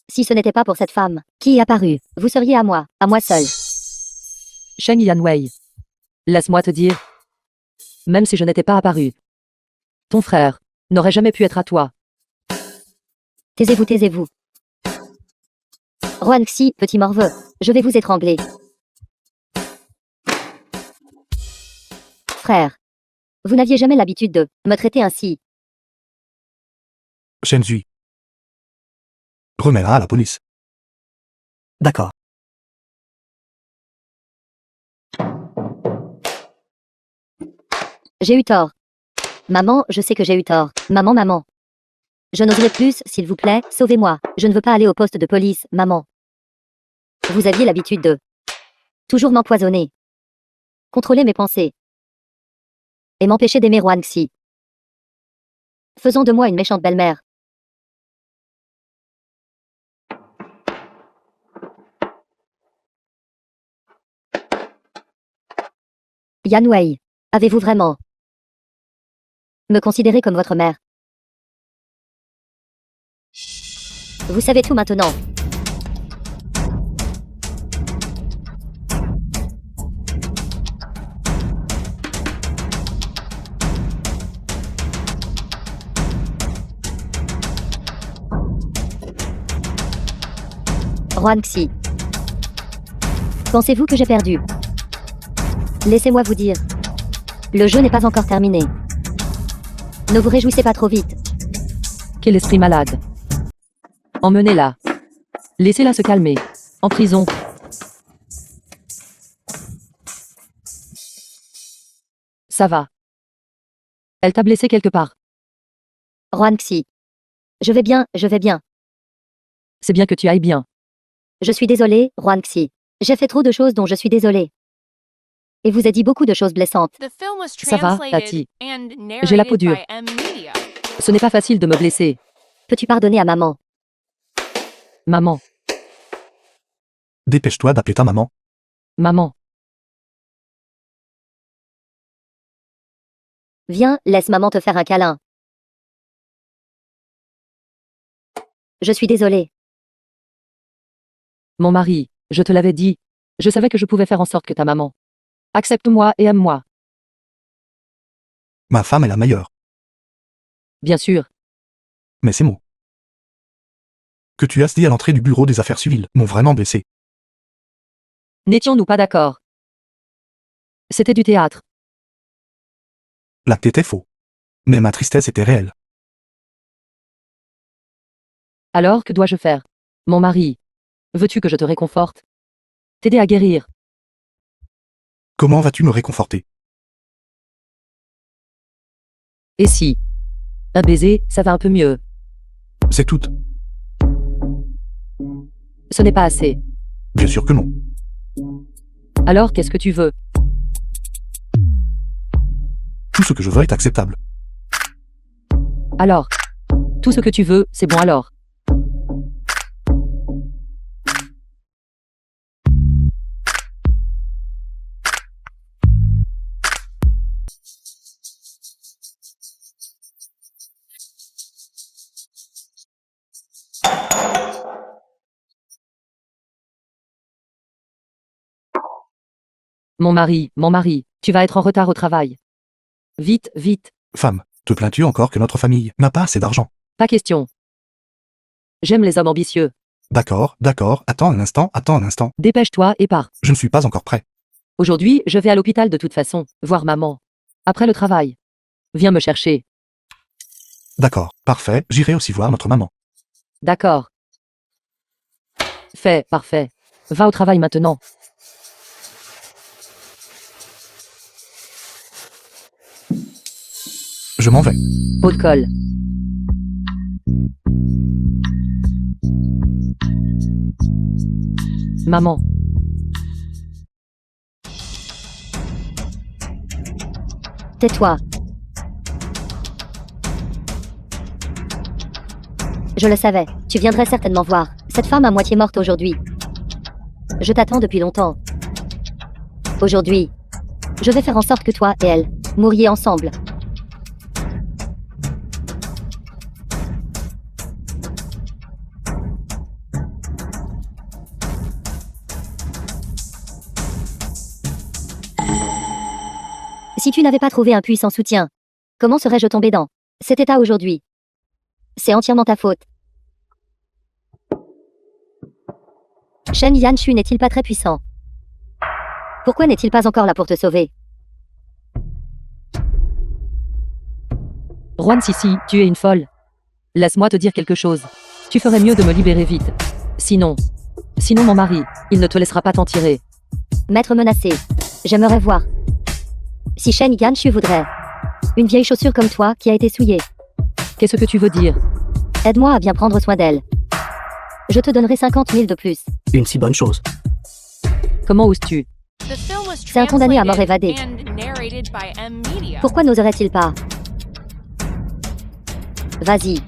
si ce n'était pas pour cette femme qui est apparue, vous seriez à moi seul. Sheng Yanwei. Laisse-moi te dire. Même si je n'étais pas apparu, ton frère n'aurait jamais pu être à toi. Taisez-vous, taisez-vous. Huangxi, petit morveux, je vais vous étrangler. Frère, vous n'aviez jamais l'habitude de me traiter ainsi. Shen Zui. Remets-la à la police. D'accord. J'ai eu tort. Maman, je sais que j'ai eu tort. Maman, maman. Je n'oserai plus, s'il vous plaît, sauvez-moi. Je ne veux pas aller au poste de police, maman. Vous aviez l'habitude de toujours m'empoisonner, contrôler mes pensées et m'empêcher d'aimer Huangxi. Faisons de moi une méchante belle-mère. Yanwei, avez-vous vraiment me considéré comme votre mère? Vous savez tout maintenant. Huangxi. Pensez-vous que j'ai perdu? Laissez-moi vous dire. Le jeu n'est pas encore terminé. Ne vous réjouissez pas trop vite. Quel esprit malade. Emmenez-la. Laissez-la se calmer. En prison. Ça va. Elle t'a blessé quelque part. Huangxi. Je vais bien, je vais bien. C'est bien que tu ailles bien. Je suis désolée, Huangxi. J'ai fait trop de choses dont je suis désolée. Et vous ai dit beaucoup de choses blessantes. The film was Ça va, translated Tati. and J'ai la peau narrated dure. by M Media. Ce n'est pas facile de me blesser. Peux-tu pardonner à maman? Maman. Dépêche-toi d'appeler ta maman. Maman. Viens, laisse maman te faire un câlin. Je suis désolée. Mon mari, je te l'avais dit. Je savais que je pouvais faire en sorte que ta maman accepte-moi et aime-moi. Ma femme est la meilleure. Bien sûr. Mais ces mots que tu as dit à l'entrée du bureau des affaires civiles m'ont vraiment blessé. N'étions-nous pas d'accord? C'était du théâtre. L'acte était faux. Mais ma tristesse était réelle. Alors, que dois-je faire? Mon mari. Veux-tu que je te réconforte? T'aider à guérir? Comment vas-tu me réconforter? Et si? Un baiser, ça va un peu mieux. C'est tout. Ce n'est pas assez. Bien sûr que non. Alors, qu'est-ce que tu veux? Tout ce que je veux est acceptable. Alors. Tout ce que tu veux, c'est bon alors. Mon mari, tu vas être en retard au travail. Vite, vite, Femme, te plains-tu encore que notre famille n'a pas assez d'argent? pas question. J'aime les hommes ambitieux. D'accord, d'accord, attends un instant. Dépêche-toi et pars. Je ne suis pas encore prêt. Aujourd'hui, je vais à l'hôpital de toute façon, voir maman. Après le travail. Viens me chercher. D'accord, parfait, j'irai aussi voir notre maman. D'accord. Fait, parfait. Va au travail maintenant. Je m'en vais. Haut de colle. Maman. Tais-toi. Je le savais, tu viendrais certainement voir. Cette femme à moitié morte aujourd'hui. Je t'attends depuis longtemps. Aujourd'hui, je vais faire en sorte que toi et elle mouriez ensemble. Si tu n'avais pas trouvé un puissant soutien, comment serais-je tombé dans cet état aujourd'hui? C'est entièrement ta faute. Shen Yanshu n'est-il pas très puissant? Pourquoi n'est-il pas encore là pour te sauver? Juan Sissi, tu es une folle. Laisse-moi te dire quelque chose. Tu ferais mieux de me libérer vite. Sinon mon mari, il ne te laissera pas t'en tirer. Maître menacé, j'aimerais voir. Si Shen Yanshu voudrait. Une vieille chaussure comme toi qui a été souillée. Qu'est-ce que tu veux dire? Aide-moi à bien prendre soin d'elle. Je te donnerai 50 000 de plus. Une si bonne chose. Comment oses-tu? The film was C'est un condamné à mort évadé. translated and narrated by M Media. Pourquoi n'oserait-il pas? Vas-y,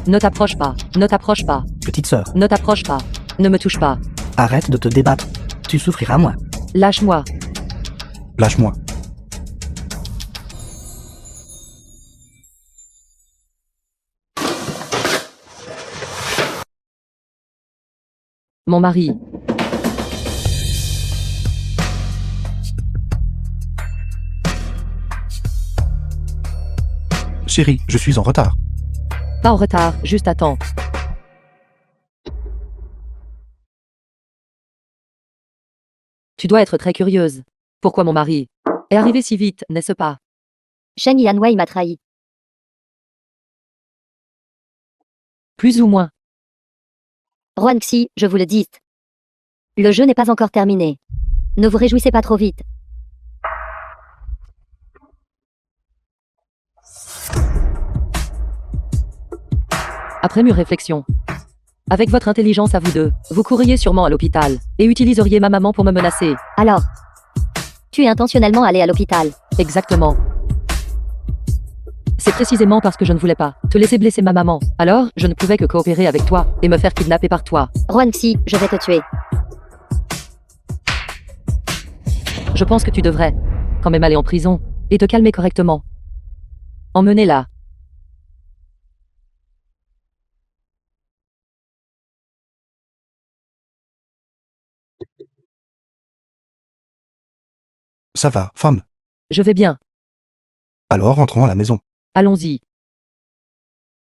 Ne t'approche pas. Ne t'approche pas. Petite sœur, Ne t'approche pas. Ne me touche pas. arrête de te débattre. Tu souffriras moins. Lâche-moi. Lâche-moi. Mon mari. Chérie, je suis en retard. Pas en retard, juste attends. Tu dois être très curieuse. Pourquoi mon mari est arrivé si vite, n'est-ce pas? Shen Yanwei m'a trahi. Plus ou moins. Ruanxi, je vous le dis. Le jeu n'est pas encore terminé. Ne vous réjouissez pas trop vite. Après mûre réflexion. Avec votre intelligence à vous deux, vous courriez sûrement à l'hôpital et utiliseriez ma maman pour me menacer. Alors, tu es intentionnellement allé à l'hôpital. Exactement. C'est précisément parce que je ne voulais pas te laisser blesser ma maman. Alors, je ne pouvais que coopérer avec toi et me faire kidnapper par toi. Ruanxi, je vais te tuer. Je pense que tu devrais quand même aller en prison et te calmer correctement. Emmenez-la. Ça va, femme. Je vais bien. Alors rentrons à la maison. Allons-y.